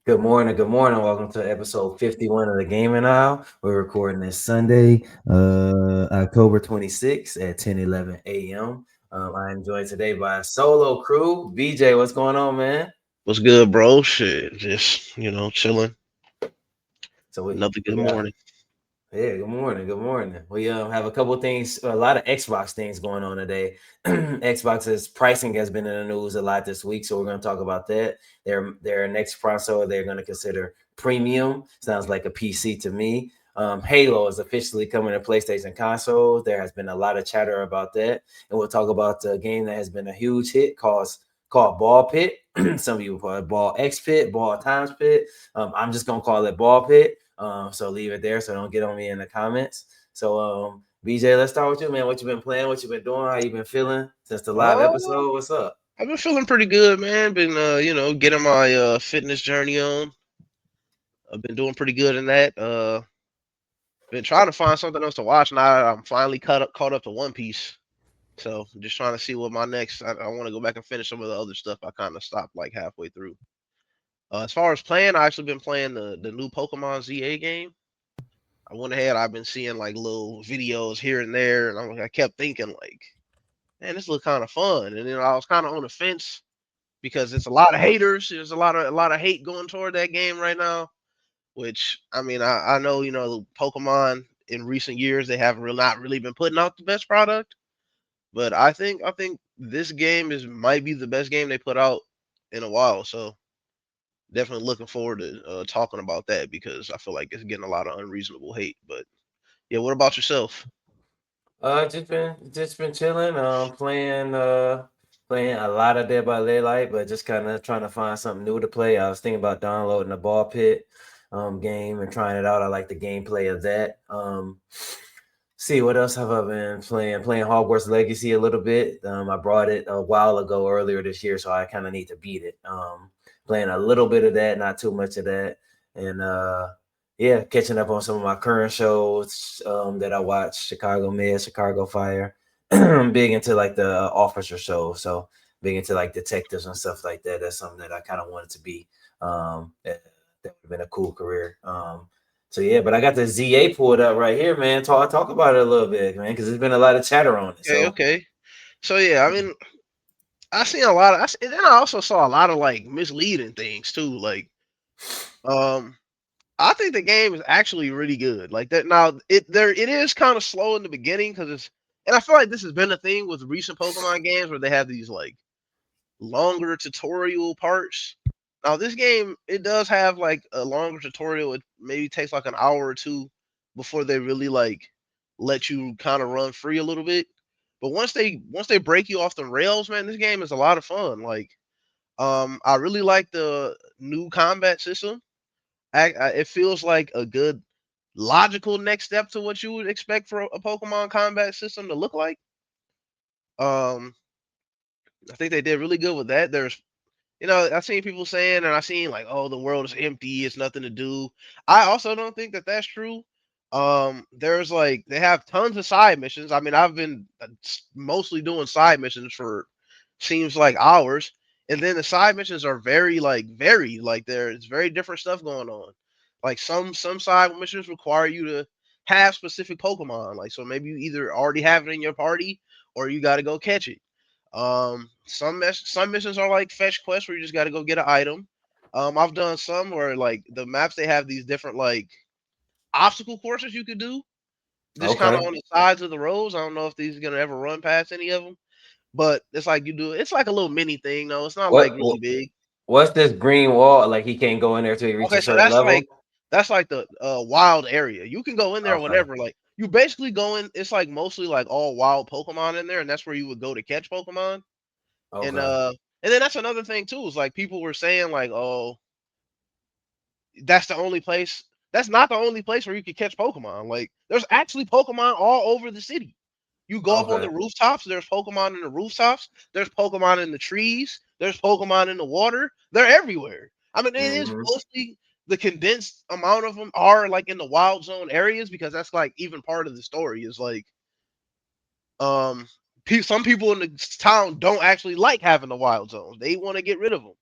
Good morning. Good morning. Welcome to episode 51 of the Gaming Aisle. We're recording this Sunday, October 26th at 10:11 a.m. I am joined today by a solo crew. BJ, what's going on, man? What's good, bro? Shit, just chilling. So we, Another we good got morning. Yeah, good morning. Good morning. We have a couple things, a lot of Xbox things going on today. Xbox's pricing has been in the news a lot this week, so we're going to talk about that. Their next console they're going to consider premium. Sounds like a PC to me. Halo is officially coming to PlayStation consoles. There has been a lot of chatter about that, and we'll talk about the game that has been a huge hit called Ball Pit. Some people call it Ball X Pit, Ball Times Pit. I'm just gonna call it Ball Pit. So leave it there. So don't get on me in the comments. So BJ, let's start with you, man. What you been playing? What you been doing? How you been feeling since the live Uh, episode? What's up? I've been feeling pretty good, man. Been getting my fitness journey on. I've been doing pretty good in that. Been trying to find something else to watch. Now I'm finally caught up to One Piece. So just trying to see what my next. I want to go back and finish some of the other stuff I kind of stopped like halfway through. As far as playing, I actually been playing the new Pokemon ZA game. I went ahead. I've been seeing like little videos here and there, and I kept thinking like, man, this look kind of fun. And then I was kind of on the fence because it's a lot of haters. There's a lot of hate going toward that game right now. Which I mean, I know Pokemon in recent years they haven't really not really been putting out the best product, but I think this game is might be the best game they put out in a while. So definitely looking forward to talking about that because I feel like it's getting a lot of unreasonable hate. But yeah, what about yourself? Just been chilling. Playing a lot of Dead by Daylight, but just kind of trying to find something new to play. I was thinking about downloading the Ball Pit game and trying it out. I like the gameplay of that. See what else have I been playing? Playing Hogwarts Legacy a little bit. I brought it a while ago earlier this year, so I kind of need to beat it. Playing a little bit of that, not too much of that, and yeah, catching up on some of my current shows that I watch. Chicago Med, Chicago Fire. I'm big into like the officer show, so big into like detectives and stuff like that. That's something that I kind of wanted to be. That would have been a cool career. So yeah, but I got the ZA pulled up right here, man. Talk about it a little bit, man, because there's been a lot of chatter on it. Okay, So okay. So yeah, I mean, I seen a lot of, and then I also saw a lot of like misleading things too. Like, um, I think the game is actually really good. Like that now, it is kind of slow in the beginning because and I feel like this has been a thing with recent Pokemon games where they have these like longer tutorial parts. Now this game, it does have like a longer tutorial. It maybe takes like an hour or two before they really like let you kind of run free a little bit. But once they break you off the rails, man, this game is a lot of fun. Like, I really like the new combat system. It feels like a good logical next step to what you would expect for a Pokemon combat system to look like. Um, I think they did really good with that. I've seen people saying, and I've seen like, oh, the world is empty, it's nothing to do. I also don't think that that's true. There's like they have tons of side missions. I mean, I've been mostly doing side missions for seems like hours, and then the side missions are very like varied. Like there's very different stuff going on. Like some side missions require you to have specific Pokemon. Like so, maybe you either already have it in your party or you got to go catch it. Some missions are like fetch quests where you just got to go get an item. I've done some where like the maps they have these different like obstacle courses you could do just kind of okay, on the sides of the roads. I don't know if these are gonna ever run past any of them, but it's like you do. It's like a little mini thing though. It's not like really what big. what's this green wall? Like he can't go in there till he reaches Okay, a so certain level. that's like the wild area. You can go in there Okay, whenever. Like you basically go in. It's like mostly like all wild Pokemon in there, and that's where you would go to catch Pokemon. And okay, uh and then that's another thing too, is like people were saying like, oh, that's the only place. That's not the only place where you can catch Pokemon. Like there's actually Pokemon all over the city. You go up on okay. the rooftops, there's Pokemon in the rooftops, there's Pokemon in the trees, there's Pokemon in the water. They're everywhere. I mean, it is Mm-hmm. mostly the condensed amount of them are like in the wild zone areas because that's like even part of the story is like um some people in the town don't actually like having the wild zones. They want to get rid of them.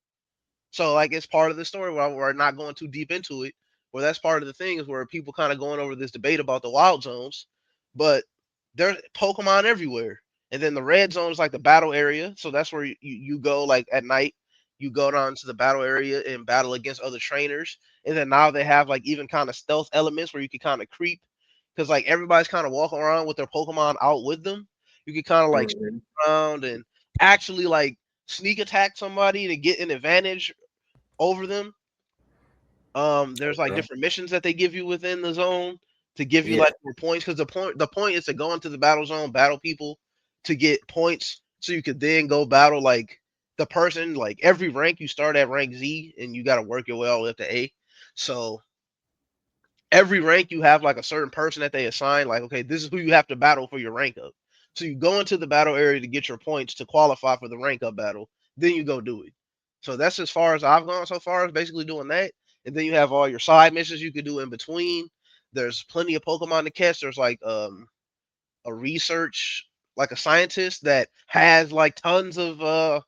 So like it's part of the story where we're not going too deep into it. Where that's part of the thing is where people kind of going over this debate about the wild zones, but there's Pokemon everywhere. And then the red zone is like the battle area, so that's where you go like at night. You go down to the battle area and battle against other trainers. And then now they have like even kind of stealth elements where you can kind of creep because like everybody's kind of walking around with their Pokemon out with them. You can kind of like Mhm. around and actually like sneak attack somebody to get an advantage over them. There's like Okay. different missions that they give you within the zone to give you Yeah. like more points because the point is to go into the battle zone, battle people to get points, so you could then go battle like the person. Like every rank, you start at rank Z and you got to work your way all the way up to A. So every rank you have like a certain person that they assign. Like okay, this is who you have to battle for your rank up. So you go into the battle area to get your points to qualify for the rank up battle. Then you go do it. So that's as far as I've gone so far, is basically doing that. And then you have all your side missions you could do in between. There's plenty of Pokemon to catch. There's like a research, like a scientist that has like tons of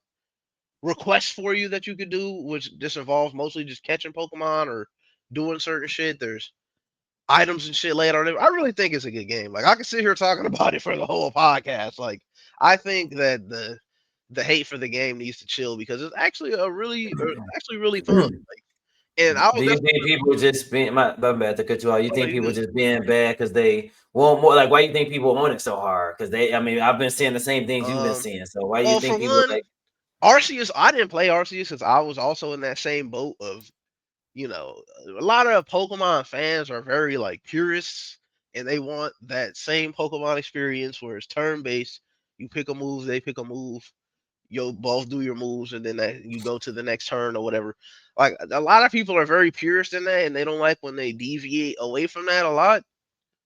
requests for you that you could do, which just involves mostly just catching Pokemon or doing certain shit. There's items and shit laid on it. I really think it's a good game. Like I could sit here talking about it for the whole podcast. Like I think that the hate for the game needs to chill because it's actually actually really fun. Like, and I Do was you that's think people just being my bad to cut you off? You oh, no, think you people good. just being bad because they want more? Like, why you think people want it so hard? Because they, I mean, I've been seeing the same things you've been Um, seeing. So why you well, for think people one, like? Arceus, I didn't play Arceus because I was also in that same boat of a lot of Pokemon fans are very like purists and they want that same Pokemon experience where it's turn based. You pick a move, they pick a move, you'll both do your moves, and then you go to the next turn or whatever. Like a lot of people are very purist in that, and they don't like when they deviate away from that a lot.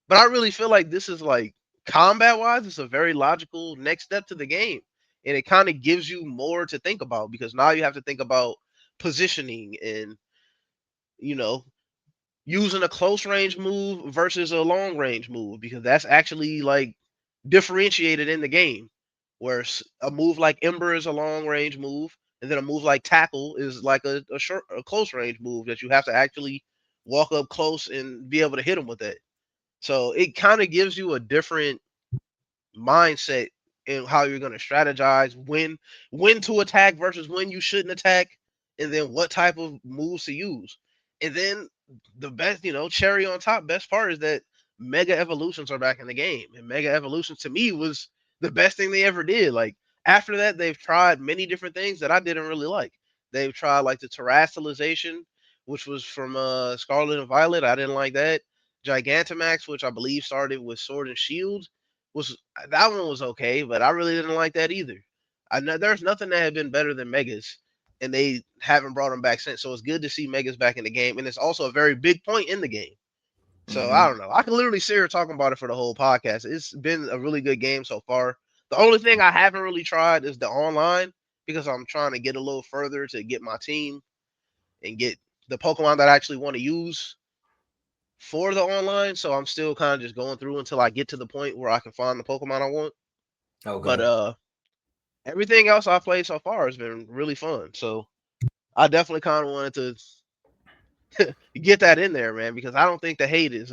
But I really feel like this is like combat wise, it's a very logical next step to the game, and it kind of gives you more to think about because now you have to think about positioning and you know using a close range move versus a long range move because that's actually like differentiated in the game. Where a move like Ember is a long range move, and then a move like Tackle is like a close range move that you have to actually walk up close and be able to hit them with that. So it kind of gives you a different mindset in how you're going to strategize when to attack versus when you shouldn't attack, and then what type of moves to use. And then the best, cherry on top, best part is that mega evolutions are back in the game, and mega evolutions to me was the best thing they ever did. Like after that, they've tried many different things that I didn't really like. They've tried like the terrestrialization, which was from Scarlet and Violet. I didn't like that. Gigantamax, which I believe started with Sword and Shield, was that one was okay, but I really didn't like that either. I know there's nothing that had been better than Megas, and they haven't brought them back since. So it's good to see Megas back in the game, and it's also a very big point in the game. So I Mm-hmm. don't know. I can literally sit here talking about it for the whole podcast. It's been a really good game so far. The only thing I haven't really tried is the online because I'm trying to get a little further to get my team and get the Pokemon that I actually want to use for the online. So I'm still kind of just going through until I get to the point where I can find the Pokemon I want. But Okay. everything else I've played so far has been really fun. So I definitely kind of wanted to get that in there, man, because I don't think the hate is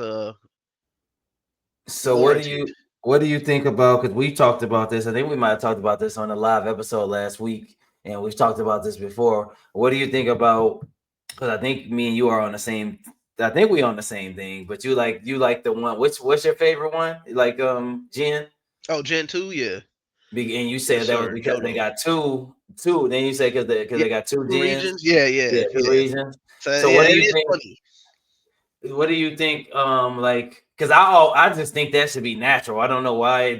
So warranted. what do you think about? Because we talked about this. I think we might have talked about this on a live episode last week, and we've talked about this before. What do you think about? Because I think me and you are on the same. I think we on the same thing. But you like the one. What's your favorite one? Like Jen. Oh, Gen 2, yeah. And you Yes, said that was sir. because they Johto. got two. Then you say because Yeah. they got two Two gens. regions. Yeah, yeah, Yeah, two yeah. reasons. So So yeah, what do it you is think? funny. What do you think? Like, because I just think that should be natural. I don't know why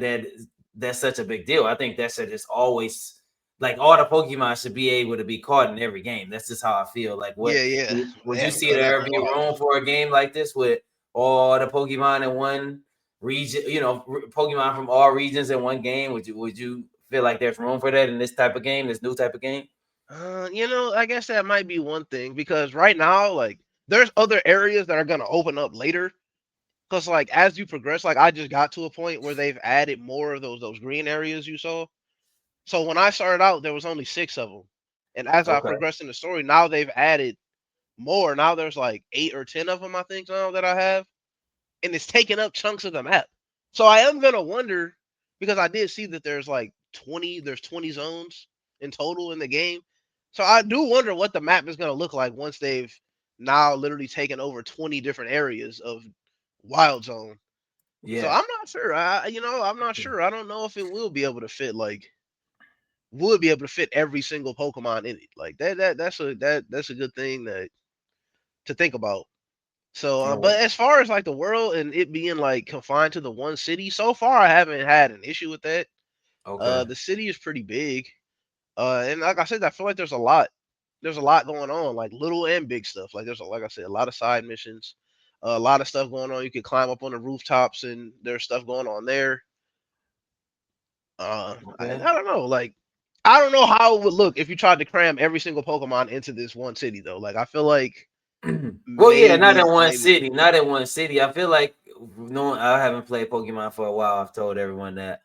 that's such a big deal. I think that should just always like all the Pokemon should be able to be caught in every game. That's just how I feel. Like, what Yeah, yeah. They would you have to see cut out there be all that. room for a game like this with all the Pokemon in one region? Pokemon from all regions in one game. Would you feel like there's room for that in this type of game, this new type of game? I guess that might be one thing because right now, like, there's other areas that are gonna open up later. Because like as you progress, like I just got to a point where they've added more of those green areas you saw. So when I started out, there was only 6 of them. And as I Okay. progress in the story, now they've added more. Now there's like 8 or 10 of them, I think, now that I have, and it's taking up chunks of the map. So I am gonna wonder because I did see that there's like 20. There's 20 zones in total in the game. So I do wonder what the map is gonna look like once they've now literally taken over 20 different areas of Wild Zone. So Yeah. I'm not sure. I'm not sure. I don't know if it will be able to fit would be able to fit every single Pokemon in it. Like that's a good thing that to think about. So, Right. but as far as like the world and it being like confined to the one city, so far I haven't had an issue with that. Okay. The city is pretty big, and like I said, I feel like there's a lot going on, like little and big stuff. Like like I said, a lot of side missions, a lot of stuff going on. You can climb up on the rooftops, and there's stuff going on there. I Okay. don't know, like I don't know how it would look if you tried to cram every single Pokemon into this one city, though. Like I feel like Well, yeah, not in maybe one maybe city. Not in one city. I feel like no, I haven't played Pokemon for a while. I've told everyone that.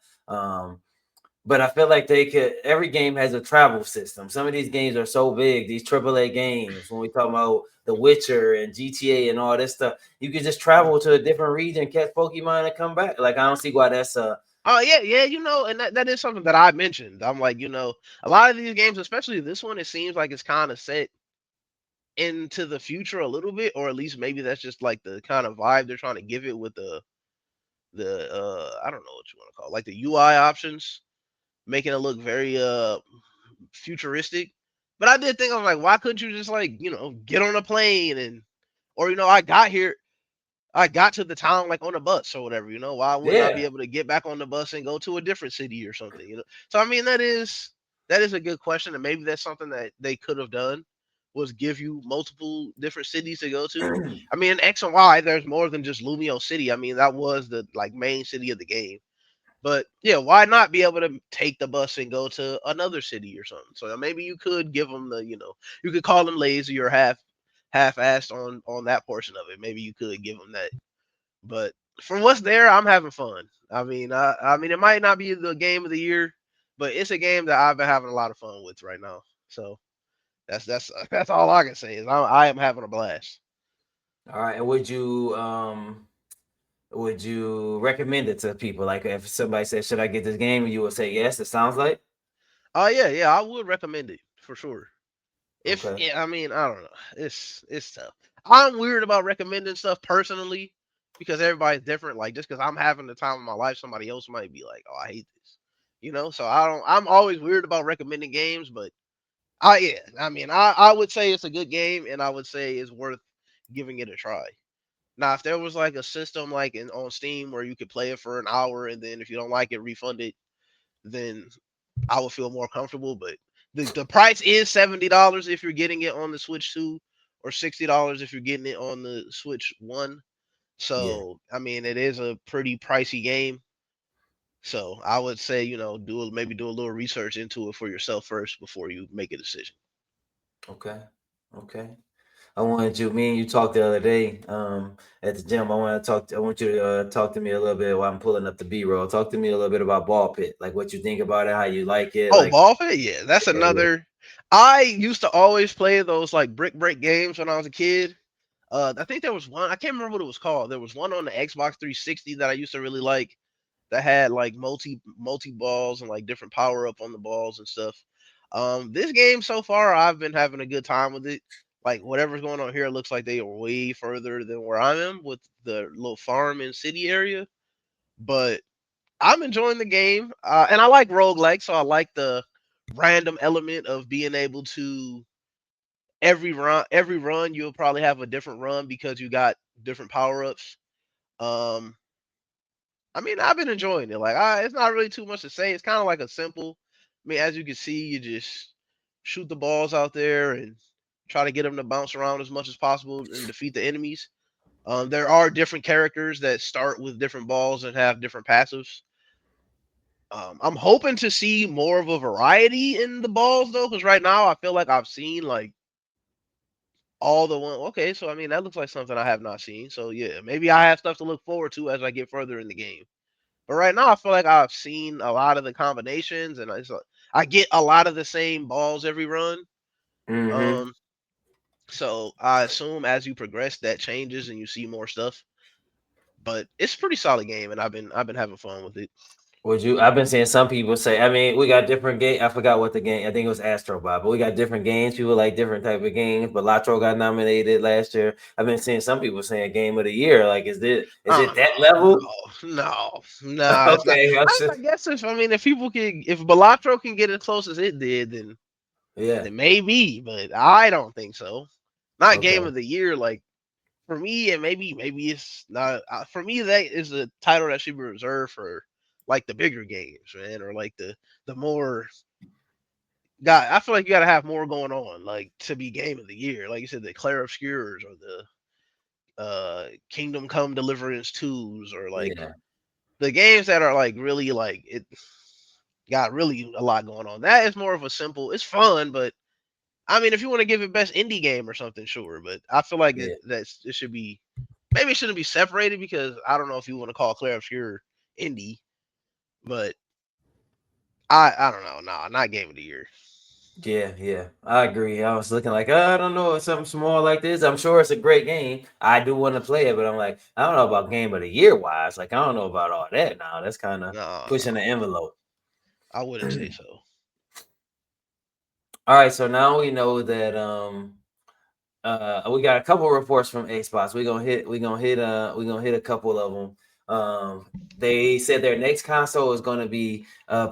But I feel like they could. Every game has a travel system. Some of these games are so big. These AAA games, when we talk about The Witcher and GTA and all this stuff, you can just travel to a different region, catch Pokemon, and come back. Like I don't see why that's Oh yeah, yeah, and that is something that I mentioned. I'm like, a lot of these games, especially this one, it seems like it's kind of set into the future a little bit, or at least maybe that's just like the kind of vibe they're trying to give it with the I don't know what you want to call it, like the UI options, making it look very futuristic. But I did think I was like, why couldn't you just like get on a plane and or I got to the town like on a bus or whatever, why wouldn't I be yeah. able to get back on the bus and go to a different city or something? So I mean that is a good question, and maybe that's something that they could have done was give you multiple different cities to go to. I mean, in X and Y, there's more than just Lumio City. I mean, that was the like main city of the game. But yeah, why not be able to take the bus and go to another city or something? So maybe you could give them you could call them lazy or half-assed on that portion of it. Maybe you could give them that, but from what's there, I'm having fun. I mean, it might not be the game of the year, but it's a game that I've been having a lot of fun with right now. So that's all I can say is I am having a blast. All right. And would you recommend it to people? Like if somebody says, "Should I get this game?" You would say yes. It sounds like Oh yeah, yeah, I would recommend it for sure. If okay. yeah, I mean, I don't know. It's tough. I'm weird about recommending stuff personally because everybody's different. Like just because I'm having the time of my life, somebody else might be like, "Oh, I hate this," So I don't. I'm always weird about recommending games, but yeah, I mean, I would say it's a good game, and I would say it's worth giving it a try. Now, if there was like a system like on Steam where you could play it for an hour, and then if you don't like it, refund it, then I would feel more comfortable. But the price is $70 if you're getting it on the Switch 2, or $60 if you're getting it on the Switch 1. Yeah. So I mean, it is a pretty pricey game. So I would say maybe do a little research into it for yourself first before you make a decision. Okay. Okay. I wanted you. Me and you talked the other day at the gym. I want you to talk to me a little bit while I'm pulling up the B-roll. Talk to me a little bit about ball pit, like what you think about it, how you like it. Oh, Like, Ballfit, yeah, that's yeah, yeah, another. I used to always play those like brick break games when I was a kid. I think there was one. I can't remember what it was called. There was one on the Xbox 360 that I used to really like that had like multi balls and like different power up on the balls and stuff. This game so far, I've been having a good time with it. Like whatever's going on here, it looks like they are way further than where I am with the little farm and city area. But I'm enjoying the game, and I like roguelike, so I like the random element of being able to every run you'll probably have a different run because you got different power ups. Um, I mean, I've been enjoying it. Like, it's not really too much to say. It's kind of like a simple. I mean, as you can see, you just shoot the balls out there and try to get them to bounce around as much as possible and defeat the enemies. There are different characters that start with different balls and have different passives. I'm hoping to see more of a variety in the balls though, because right now I feel like I've seen like all the one. Okay, so I mean that looks like something I have not seen. So yeah, maybe I have stuff to look forward to as I get further in the game. But right now I feel like I've seen a lot of the combinations, and I get a lot of the same balls every run. Mm-hmm. Um, so I assume as you progress, that changes and you see more stuff. But it's a pretty solid game, and I've been having fun with it. Would you? I've been seeing some people say. I mean, we got different game. I forgot what the game. I think it was Astro Bot, but we got different games. People like different type of games. But Latro got nominated last year. I've been seeing some people saying Game of the Year. Like, is it Oh that no, level? no, it's not. Okay, I'm I guess if people can, if Balatro can get as close as it did, yeah. then maybe, but I don't think so. Not game Okay. of the year, like for me, and maybe it's not. For me, that is a title that should be reserved for like the bigger games, man, or like the more. God, I feel like you got to have more going on, like to be game of the year. Like you said, the Clair Obscures or the Kingdom Come Deliverance twos, or like Yeah. the games that are like really like it got really a lot going on. That is more of a simple. It's fun, but I mean, if you want to give it best indie game or something, sure. But I feel like Yeah. it should be, maybe it shouldn't be separated, because I don't know if you want to call Clair Obscure indie, but I don't know. Nah, not game of the year. Yeah, yeah, I agree. I was looking like, I don't know, something small like this. I'm sure it's a great game. I do want to play it, but I'm like, I don't know about game of the year wise. Like, I don't know about all that now. That's kind of No, pushing the envelope. I wouldn't say so. All right, so now we know that we got a couple reports from Xbox. We're gonna hit a couple of them. They said their next console is gonna be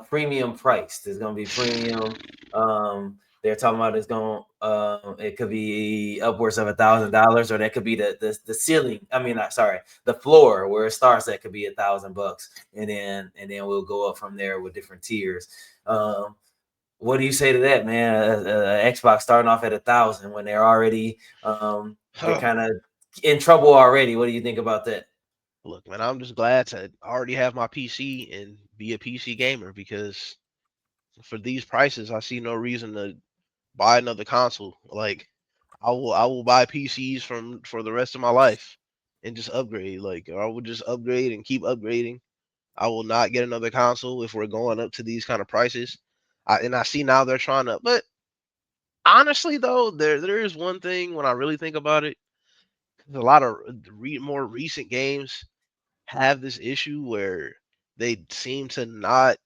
premium priced. It's gonna be premium. They're talking about it could be upwards of $1,000, or that could be the ceiling. I mean, sorry, the floor where it starts at could be $1,000, and then we'll go up from there with different tiers. What do you say to that, man? Xbox starting off at 1,000 when they're kind of in trouble already. What do you think about that? Look, man, I'm just glad to already have my PC and be a PC gamer, because for these prices, I see no reason to buy another console. Like I will buy PCs for the rest of my life and just upgrade. Like I will just upgrade and keep upgrading. I will not get another console if we're going up to these kind of prices. And I see now they're trying to, but honestly though, there is one thing when I really think about it. A lot of more recent games have this issue where they seem to not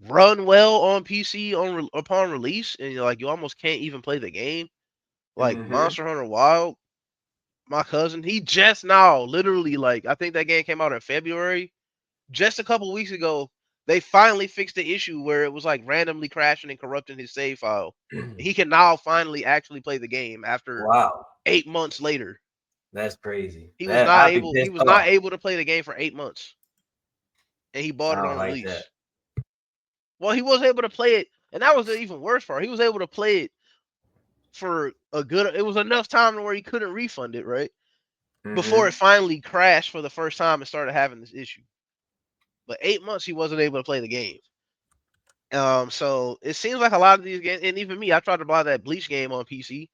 run well on PC upon release, and you almost can't even play the game. Like Mm-hmm. Monster Hunter Wild, my cousin, he just now, literally, like I think that game came out in February. Just a couple weeks ago, they finally fixed the issue where it was like randomly crashing and corrupting his save file. He can now finally actually play the game after Wow, 8 months later. that's crazy. He was That not I'd be able. He pissed was not off. able to play the game for 8 months, and he bought I it don't on like that. release. Well, he was able to play it, and that was the even worse part. He was able to play it for a good. It was enough time to where he couldn't refund it, right? Before it Mm-hmm. finally crashed for the first time and started having this issue. But 8 months he wasn't able to play the game. So it seems like a lot of these games, and even me, I tried to buy that Bleach game on PC.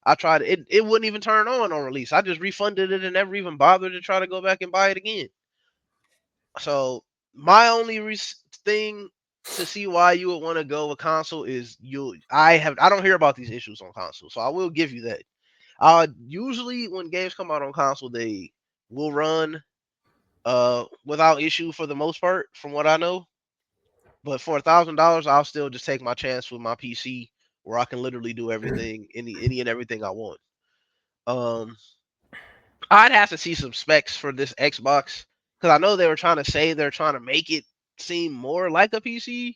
I tried it; it wouldn't even turn on release. I just refunded it and never even bothered to try to go back and buy it again. So my only thing to see why you would want to go with console is I don't hear about these issues on console, so I will give you that. Usually when games come out on console, they will run without issue for the most part, from what I know. But for $1,000, I'll still just take my chance with my PC, where I can literally do everything, any and everything I want. Um, I'd have to see some specs for this Xbox, because I know they were trying to say they're trying to make it seem more like a PC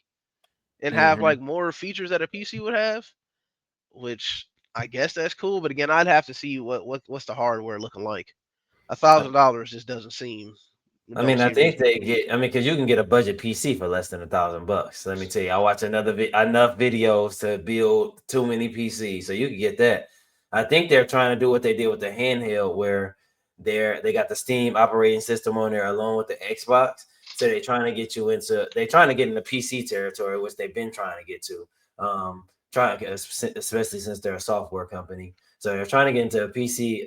and have Mm-hmm. like more features that a PC would have, which I guess that's cool. But again, I'd have to see what's the hardware looking like. $1,000 just doesn't seem. I Don't mean, I see think reason they to me. get. I mean, because you can get a budget PC for less than $1,000. Let me tell you, I watch enough videos to build too many PCs, so you can get that. I think they're trying to do what they did with the handheld, where they got the Steam operating system on there along with the Xbox. So they're trying to get into PC territory, which they've been trying to get to. Especially since they're a software company, so they're trying to get into a PC.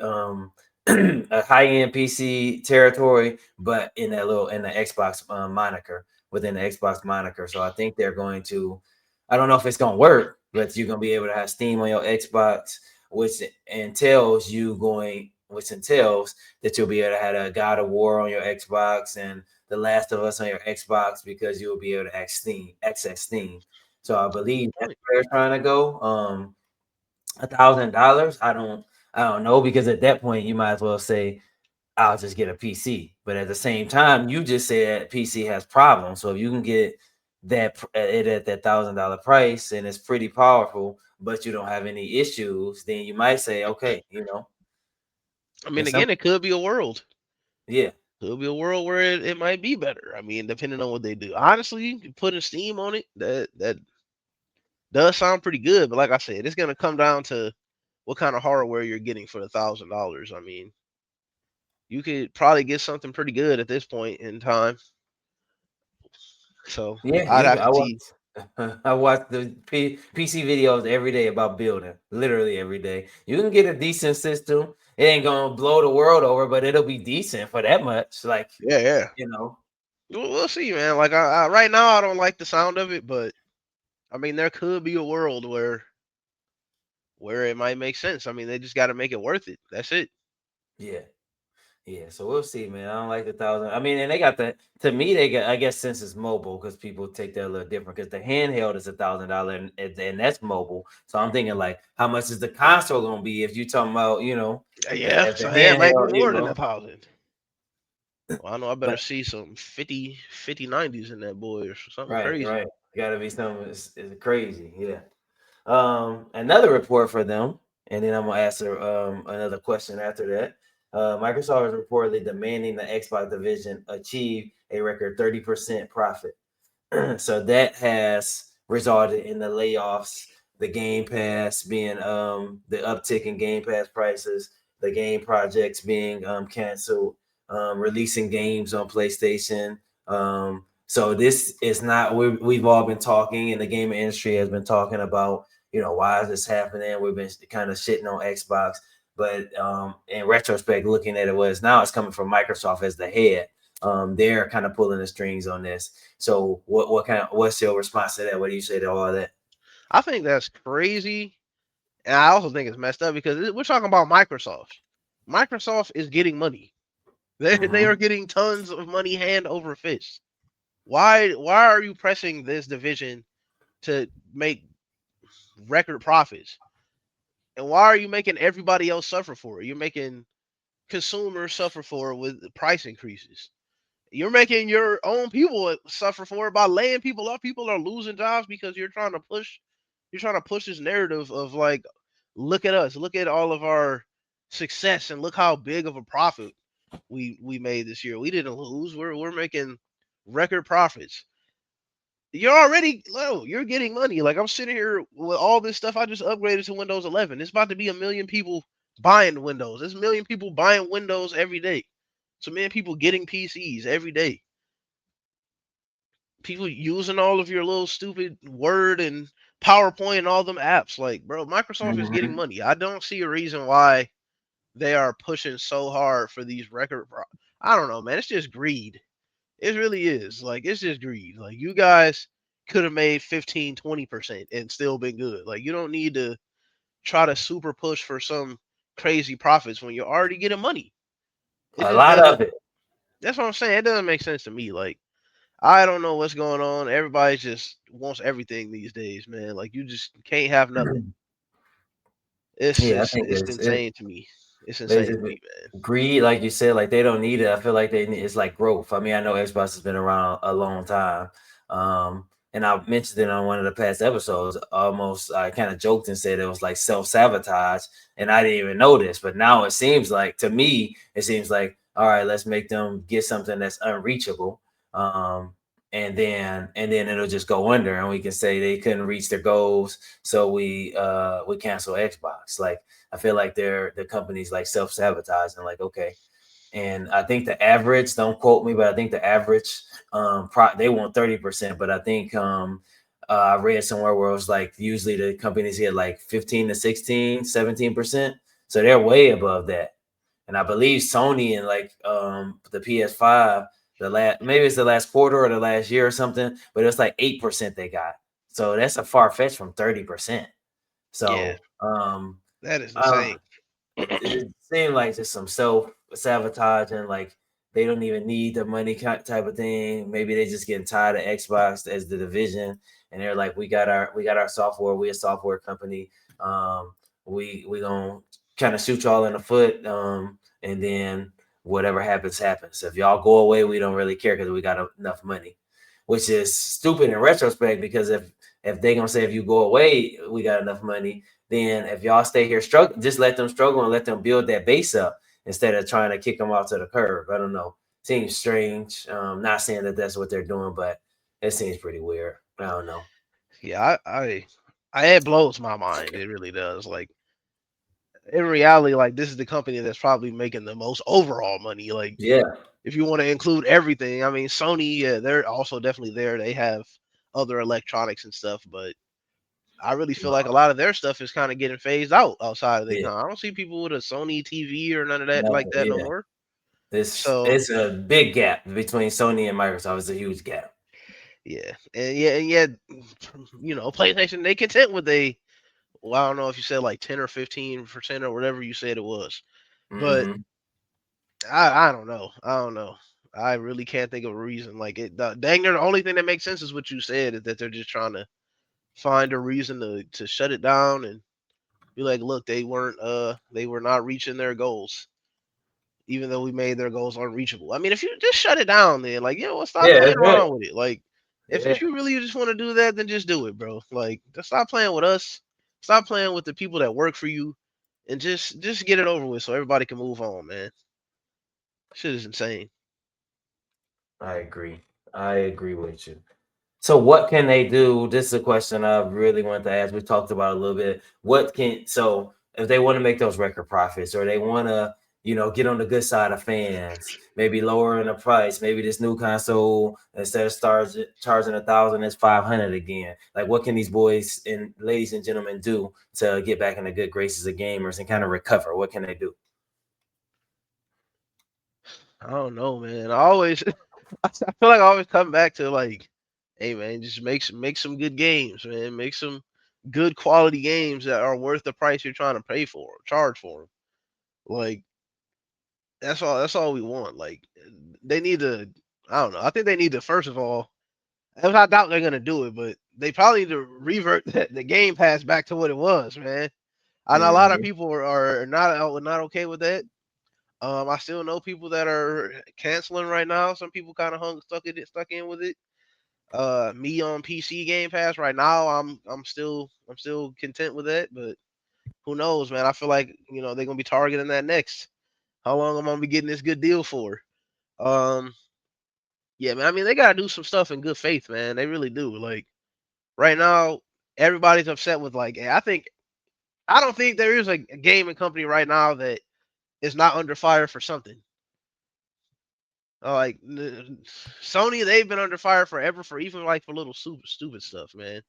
A high end PC territory, but in the Xbox moniker within the Xbox moniker. So I think they're going to. I don't know if it's going to work, but you're gonna be able to have Steam on your Xbox, which entails that you'll be able to have a God of War on your Xbox and The Last of Us on your Xbox because you'll be able to access Steam. So I That's a believe good that's point. where they're trying to go. $1,000. I don't know because at that point you might as well say I'll just get a PC. But at the same time, you just said PC has problems. So if you can get it at that $1,000 price and it's pretty powerful, but you don't have any issues, then you might say, okay, I mean, in some again, it could be a world. yeah, Could be a world where it might be better. I mean, depending on what they do. Honestly, putting Steam on it, that does sound pretty good. But like I said, it's gonna come down to what kind of hardware you're getting for $1,000. I mean, you could probably get something pretty good at this point in time. So yeah, I'd have I to watch see. I watch the PC videos every day about building, literally every day. You can get a decent system. It ain't gonna blow the world over, but it'll be decent for that much. Like, Yeah, yeah. you know, We'll see, man. Like right now, I don't like the sound of it, but I mean, there could be a world where it might make sense. I mean, they just got to make it worth it. That's it. yeah. Yeah, so we'll see, man. I don't like the 1,000. I mean, and they got the to me they got I guess since it's mobile because people take that a little different because the handheld is $1,000 and that's mobile. So I'm thinking like, how much is the console gonna be if you talking about Yeah, if the so yeah, it might be handheld, more than 1,000. Well, I know I better but see some 50 90s in that boy or something right, crazy. right, got to be something is crazy, yeah. Another report for them, and then I'm gonna answer another question after that. Microsoft is reportedly demanding the Xbox division achieve a record 30% profit. So that has resulted in the layoffs, the Game Pass being the uptick in Game Pass prices, the game projects being canceled, releasing games on PlayStation. So this is not we've all been talking, and the gaming industry has been talking about why is this happening? We've been kind of shitting on Xbox, but in retrospect, looking at it was now it's coming from Microsoft as the head. They're kind of pulling the strings on this. So what's your response to that? What do you say to all that? I think that's crazy, and I also think it's messed up because we're talking about Microsoft. Microsoft is getting money. They are Mm-hmm. getting tons of money hand over fist. Why are you pressing this division to make record profits? And why are you making everybody else suffer for it? You're making consumers suffer for it with price increases. You're making your own people suffer for it by laying people up. People are losing jobs because you're trying to push this narrative of like, look at us, look at all of our success, and look how big of a profit we made this year. We didn't lose. We're making record profits. You're already low. You're getting money. Like I'm sitting here with all this stuff. I just upgraded to Windows 11. It's about to be a million people buying Windows. There's a million people buying Windows every day. So many people getting PCs every day. People using all of your little stupid Word and PowerPoint and all them apps. Like, bro, Microsoft is getting Mm-hmm. money. I don't see a reason why they are pushing so hard for these I don't know, man. It's just greed. It really is. Like, it's just greed. Like, you guys could have made 15, 20% and still been good. Like, you don't need to try to super push for some crazy profits when you're already getting money. It A just lot doesn't. of it. That's what I'm saying. It doesn't make sense to me. Like, I don't know what's going on. Everybody just wants everything these days, man. Like, you just can't have nothing. It's Yeah, I just think it's insane to me. It's they insane just to me, man. greed, like you said, like they don't need it. I feel like it's like growth. I mean, I know Xbox has been around a long time. And I mentioned it on one of the past episodes. Almost, I kind of joked and said it was like self-sabotage, and I didn't even notice. But now it seems like, to me, it seems like, all right, let's make them get something that's unreachable. Um, and then it'll just go under, and we can say they couldn't reach their goals, so we cancel Xbox. Like I feel like the companies like self-sabotaging, like, okay. And I think the average, don't quote me, but I think the average they want 30%, but I think I read somewhere where it was like usually the companies get like 15 to 16, 17%. So they're way above that. And I believe Sony and like the PS5, maybe it's the last quarter or the last year or something, but it's like 8% they got. So that's a far fetch from 30%. Yeah, So that is uh, insane. it seemed like just some self sabotaging. Like they don't even need the money type of thing. Maybe they just getting tired of Xbox as the division, and they're like, we got our software. We a software company. Um, we gonna kind of shoot y'all in the foot. And then whatever happens, happens. If y'all go away, we don't really care because we got enough money, which is stupid in retrospect because if they gonna say if you go away, we got enough money, then if y'all stay here struggle, just let them struggle and let them build that base up instead of trying to kick them out to the curb. I don't know. Seems strange. Not saying that that's what they're doing, but it seems pretty weird. I don't know. Yeah, it blows my mind. It really does. Like in reality, like this is the company that's probably making the most overall money. Like Yeah, if you want to include everything, I mean, Sony, yeah, they're also definitely there. They have other electronics and stuff, but I really feel like a lot of their stuff is kind of getting phased out outside of the yeah, con. I don't see people with a Sony TV or none of that like no, that no yeah. more. This So it's a big gap between Sony and Microsoft. It's a huge gap. yeah, PlayStation they content with well, I don't know if you said like 10 or 15% or whatever you said it was, but Hmm. I don't know. I don't know. I really can't think of a reason. Like dang near the only thing that makes sense is what you said is that they're just trying to find a reason to shut it down and be like, look, they were not reaching their goals, even though we made their goals unreachable. I mean, if you just shut it down, then like, well, stop Yeah, playing that's right. around with it. Like, if Yeah, you really just want to do that, then just do it, bro. Like, just stop playing with us. Stop playing with the people that work for you, and just get it over with so everybody can move on, man. Shit is insane. I agree. I agree with you. So what can they do? This is a question I really wanted to ask. We talked about a little bit. So if they want to make those record profits or they want to, get on the good side of fans, maybe lowering the price, maybe this new console instead of charging 1,000, it's 500 again. Like what can these boys and ladies and gentlemen do to get back in the good graces of gamers and kind of recover? What can they do? I don't know, man. I always, I feel like I always come back to like, hey, man, just make some good games, man. Make some good quality games that are worth the price you're trying to pay for, charge for them. Like that's all. That's all we want. Like they need to. I don't know. I think they need to first of all. I doubt they're gonna do it, but they probably need to revert the Game Pass back to what it was, man. I know a lot of Hmm. people are not okay with that. I still know people that are canceling right now. Some people kind of stuck in with it. Me on PC Game Pass right now, I'm still content with that. But who knows, man? I feel like they're gonna be targeting that next. How long am I gonna be getting this good deal for? Um, yeah, man. I mean, they gotta do some stuff in good faith, man. They really do. Like right now, everybody's upset with like. I don't think there is a gaming company right now that is not under fire for something. Sony, they've been under fire forever for even like for little stupid stuff, man.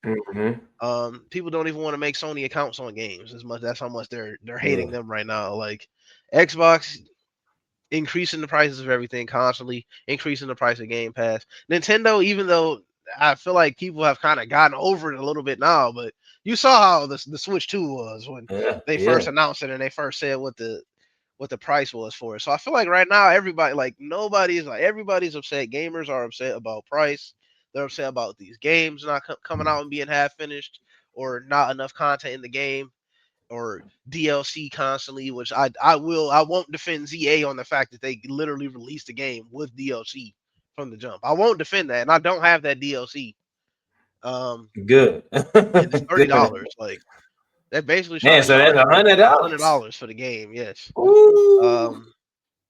Hmm. People don't even want to make Sony accounts on games as much. That's how much they're hating Yeah. them right now. Like Xbox increasing the prices of everything constantly, increasing the price of Game Pass. Nintendo, even though I feel like people have kind of gotten over it a little bit now, but you saw how the Switch 2 was when Yeah. they Yeah. first announced it and they first said what the price was for it. So I feel like right now everybody like nobody's like everybody's upset. Gamers are upset about price. They're upset about these games not coming out and being half finished or not enough content in the game or DLC constantly, which I won't defend ZA on the fact that they literally released the game with DLC from the jump. I won't defend that, and I don't have that DLC. Good. And it's Good. $30. Like they're basically trying Man, to so that's charge a you hundred hundred dollars. dollars for the game. Yes. Ooh. Um,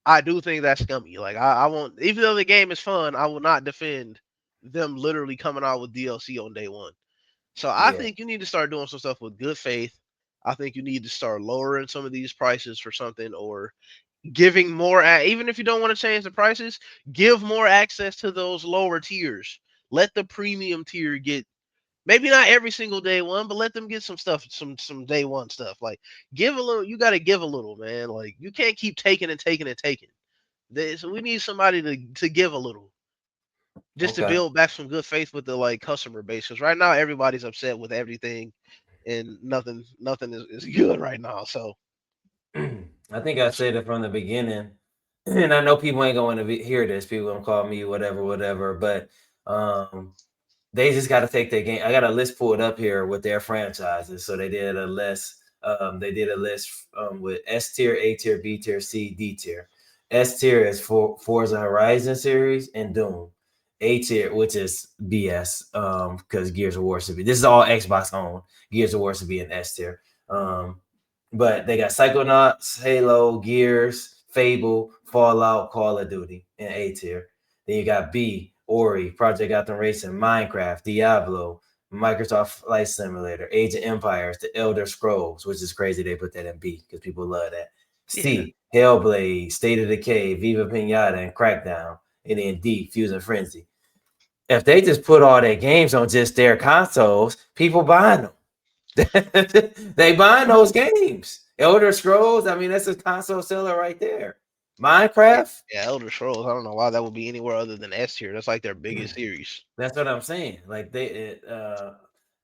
I do think that's scummy. Like I won't, even though the game is fun, I will not defend them literally coming out with DLC on day one. So I Yeah. think you need to start doing some stuff with good faith. I think you need to start lowering some of these prices for something or giving more, even if you don't want to change the prices, give more access to those lower tiers. Let the premium tier get maybe not every single day one, but let them get some stuff, some day one stuff. Like give a little, you got to give a little, man. Like you can't keep taking and taking and taking. So we need somebody to give a little. just to Okay. build back some good faith with the like customer base. Because right now everybody's upset with everything, and nothing is good right now. So I think I said it from the beginning, and I know people ain't going to hear this. People gonna call me whatever, whatever. But um, they just got to take their game. I got a list pulled up here with their franchises. So they did a list. They did a list with S tier, A tier, B tier, C, D tier. S tier is for Forza Horizon series and Doom. A tier, which is BS, because Gears of War should be. This is all Xbox owned. Gears of War should be an S tier. Um, but they got Psychonauts, Halo, Gears, Fable, Fallout, Call of Duty in A tier. Then you got B, Ori, Project Gotham Racing, Minecraft, Diablo, Microsoft Flight Simulator, Age of Empires, The Elder Scrolls, which is crazy they put that in B because people love that. yeah, C, Hellblade, State of Decay, Viva Pinata, and Crackdown. And then D, Fusion Frenzy. If they just put all their games on just their consoles, people buying them. They buying those games. Elder Scrolls, I mean, that's a console seller right there. yeah, Minecraft, yeah. Elder Scrolls. I don't know why that would be anywhere other than S tier. That's like their biggest series. that's what I'm saying. Like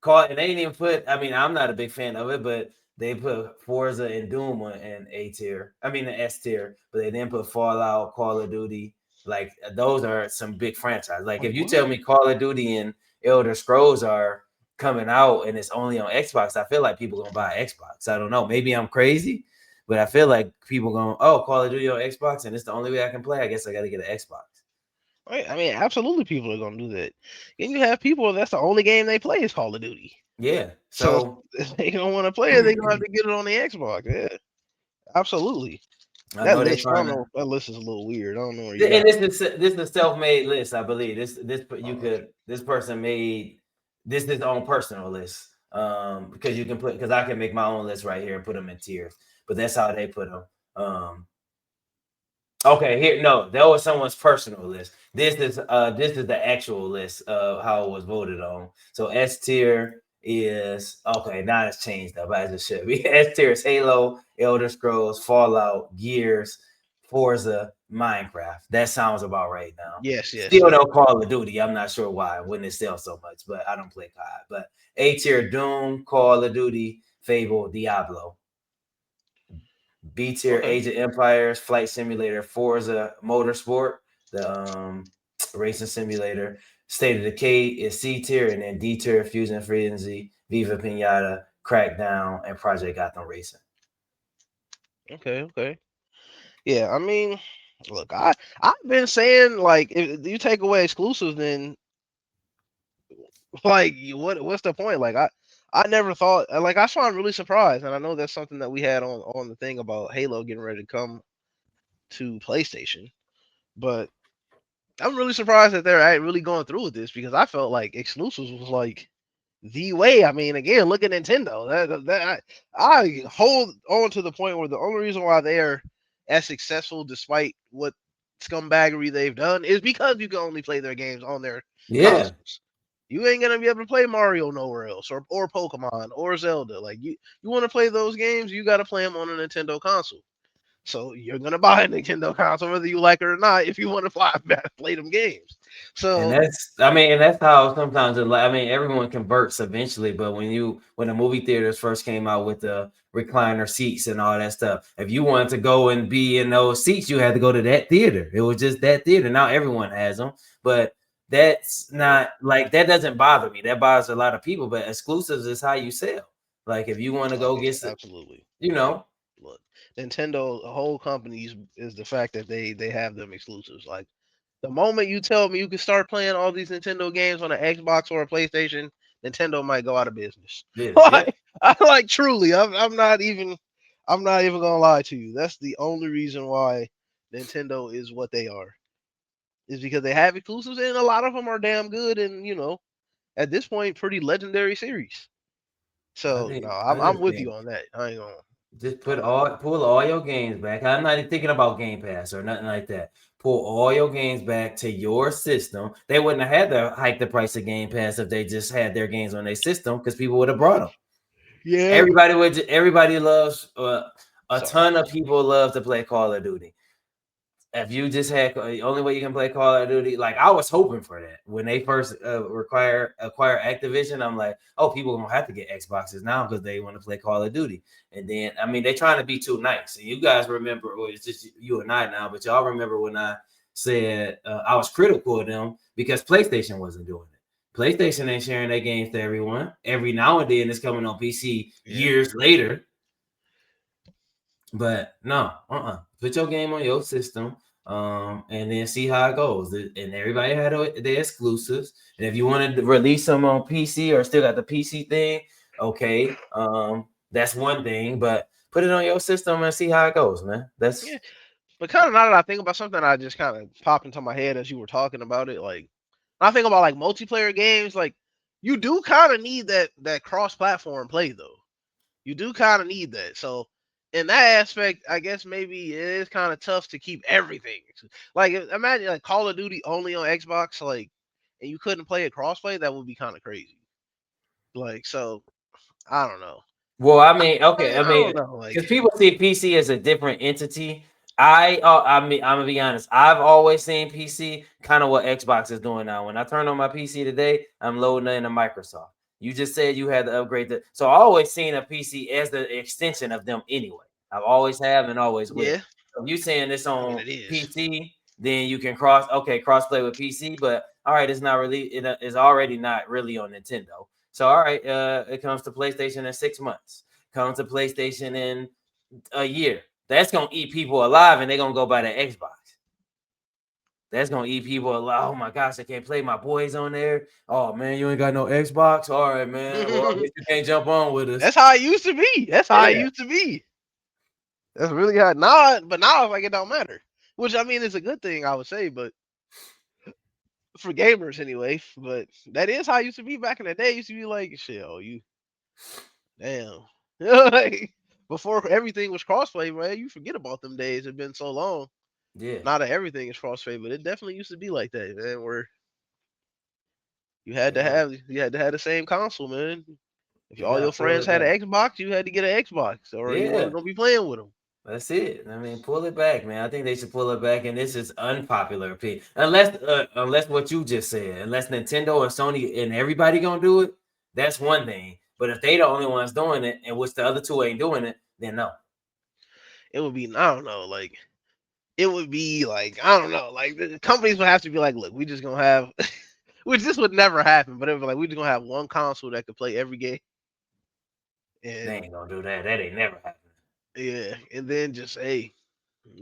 call and they didn't even put. I mean, I'm not a big fan of it, but they put Forza and Doom in A tier. I mean, the S tier, but they didn't put Fallout, Call of Duty. Like those are some big franchises. Like Wait, if you what? tell me Call of Duty and Elder Scrolls are coming out and it's only on Xbox, I feel like people gonna buy Xbox. I don't know. Maybe I'm crazy, but I feel like people going, oh, Call of Duty on Xbox, and it's the only way I can play. I guess I got to get an Xbox. Right? I mean, absolutely, people are gonna do that. And you have people that's the only game they play is Call of Duty. Yeah. So So if they don't want to play it, they're gonna have to get it on the Xbox. Yeah, absolutely. I That know they're list, I trying don't to. know. That list is a little weird. I don't know where you And got. this is a self-made list, I believe. This you Oh, could this person made this own personal list. Because you can put because I can make my own list right here and put them in tiers. But that's how they put them. Okay, here no, that was someone's personal list. This is the actual list of how it was voted on. So S tier is okay, now it's changed up as it should be. S tier is Halo, Elder Scrolls, Fallout, Gears, Forza, Minecraft. That sounds about right now. yes, yes, Still yes. no Call of Duty. I'm not sure why. Wouldn't it sell so much? But I don't play COD. But A tier Doom, Call of Duty, Fable, Diablo. B tier Okay, Age of Empires, Flight Simulator, Forza Motorsport, the racing simulator. State of Decay is C tier, and then D tier Fusion Frenzy, Viva Pinata, Crackdown, and Project Gotham Racing. okay, okay. Yeah, I mean, look, I've been saying like if you take away exclusives, then like what's the point? Like I never thought like that's why I'm really surprised, and I know that's something that we had on the thing about Halo getting ready to come to PlayStation, but I'm really surprised that they're really going through with this because I felt like exclusives was like the way. I mean, again, look at Nintendo. I hold on to the point where the only reason why they are as successful, despite what scumbaggery they've done, is because you can only play their games on their Yeah, consoles. You ain't gonna be able to play Mario nowhere else, or Pokemon, or Zelda. Like you want to play those games, you got to play them on a Nintendo console. So you're gonna buy a Nintendo console whether you like it or not if you want to play them games. and So that's how sometimes I mean everyone converts eventually, but when the movie theaters first came out with the recliner seats and all that stuff, if you wanted to go and be in those seats, you had to go to that theater. It was just that theater. Now everyone has them, but that's yeah, not like that doesn't bother me. That bothers a lot of people, but exclusives is how you sell. Like if you want to oh go yeah, get, absolutely. you Like know, look, Nintendo, the whole company is the fact that they have them exclusives. Like the moment you tell me you can start playing all these Nintendo games on an Xbox or a PlayStation, Nintendo might go out of business. this, yeah. Like I like truly, I'm not even gonna lie to you. That's the only reason why Nintendo is what they are. Is because they have exclusives and a lot of them are damn good and at this point pretty legendary series. So no, I I'm just with think you on that. I ain't gonna. just I put don't know. pull all your games back. I'm not even thinking about Game Pass or nothing like that. Pull all your games back to your system. They wouldn't have had to hike the price of Game Pass if they just had their games on their system because people would have brought them. Yeah. Everybody loves. A Sorry. ton of people love to play Call of Duty. if you just had the only way you can play Call of Duty, like I was hoping for that when they first acquire Activision. I'm like, oh, people gonna have to get Xboxes now because they want to play Call of Duty. And then I mean, they're trying to be too nice. And you guys remember, well, it's just you and I now, but y'all remember when I said I was critical of them because PlayStation wasn't doing it. PlayStation ain't sharing their games to everyone. Every now and then it's coming on PC Yeah. years later. But no, put your game on your system, and then see how it goes. And everybody had their exclusives. And if you wanted to release them on PC or still got the PC thing, okay, that's one thing. But put it on your system and see how it goes, man. Yeah. That's But kind of now that I think about something, I just kind of popped into my head as you were talking about it. Like, when I think about like multiplayer games, like you do kind of need that cross-platform play though. You do kind of need that. So in that aspect, I guess maybe it is kind of tough to keep everything. Like imagine like Call of Duty only on Xbox, like, and you couldn't play it crossplay. That would be kind of crazy. Like, so I don't know. well, I mean, okay, I I mean, don't know. Like, because people see PC as a different entity. I mean, I'm gonna be honest. I've always seen PC kind of what Xbox is doing now. When I turn on my PC today, I'm loading in a Microsoft. You just said you had to upgrade the, so I always seen a PC as the extension of them anyway. I've always have and always will. yeah, So if you saying this I mean on it is. PC, then you can cross play with PC. But all right, it's not really it is already not really on Nintendo. So all right, it comes to PlayStation in 6 months. Comes to PlayStation in a year. That's gonna eat people alive, and they're gonna go buy the Xbox. That's gonna eat people alive. Oh my gosh, I can't play my boys on there. Oh man, you ain't got no Xbox. All right, man. Well, I guess you can't jump on with us. That's how it used to be. That's how it Yeah, used to be. That's really how now. But now it's like it don't matter. Which I mean is a good thing, I would say, but for gamers anyway. But that is how it used to be back in the day. It used to be like shit. Oh, you damn. Like, before everything was crossplay, man, you forget about them days. It's been so long. yeah, Not that everything is crossplay, but it definitely used to be like that, man. Where yeah. you had to have the same console, man. If You all your gotta pull friends it had back. an Xbox, you had to get an Xbox, or you Yeah, wasn't gonna be playing with them. that's it. I mean, pull it back, man. I think they should pull it back, and this is unpopular opinion. Unless what you just said, unless Nintendo and Sony and everybody gonna do it, that's one thing. But if they the only ones doing it, and which the other two ain't doing it, then no. It would be I don't know, like it would be like I don't know, like the companies would have to be like, look, we just gonna have, which this would never happen, but it would be like we just gonna have one console that could play every game, They and ain't gonna do that. That ain't never happening. yeah, and then just hey,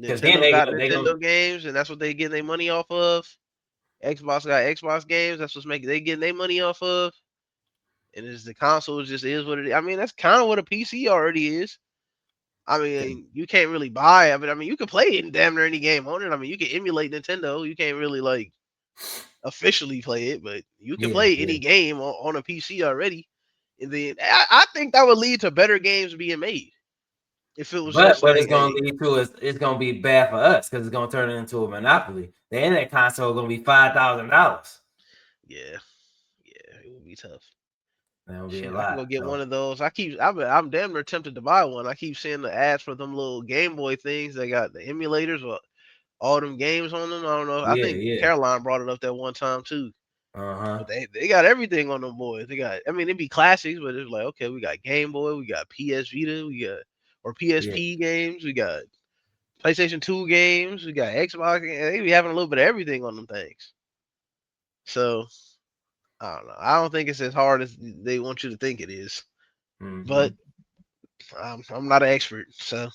Because then Nintendo got they gonna Nintendo games, and that's what they get their money off of. Xbox got Xbox games, that's what's making they getting their money off of, and it's the console just is what it is. I mean, that's kind of what a PC already is. I mean, you can't really buy it, but I mean, you can play it in damn near any game on it. I mean, you can emulate Nintendo. You can't really like officially play it, but you can yeah, play yeah. any game on a PC already. And then I think that would lead to better games being made if it was But just what like, it's gonna hey, lead to is it's gonna be bad for us because it's gonna turn it into a monopoly. The internet console gonna be $5,000. yeah, yeah, it would be tough. That'll be a Shit, I can lot. go get one So of those. I'm damn near tempted to buy one. I keep seeing the ads for them little Game Boy things. They got the emulators with all them games on them. I don't know. I yeah, think yeah. Caroline brought it up that one time too. Uh-huh. But they got everything on them boys. They got I mean it'd be classics, but it's like okay, we got Game Boy, we got PS Vita, we got or Yeah. PSP games, we got PlayStation 2 games, we got Xbox, they be having a little bit of everything on them things. So I don't know. I don't think it's as hard as they want you to think it is. But Mm-hmm. I'm not an expert, so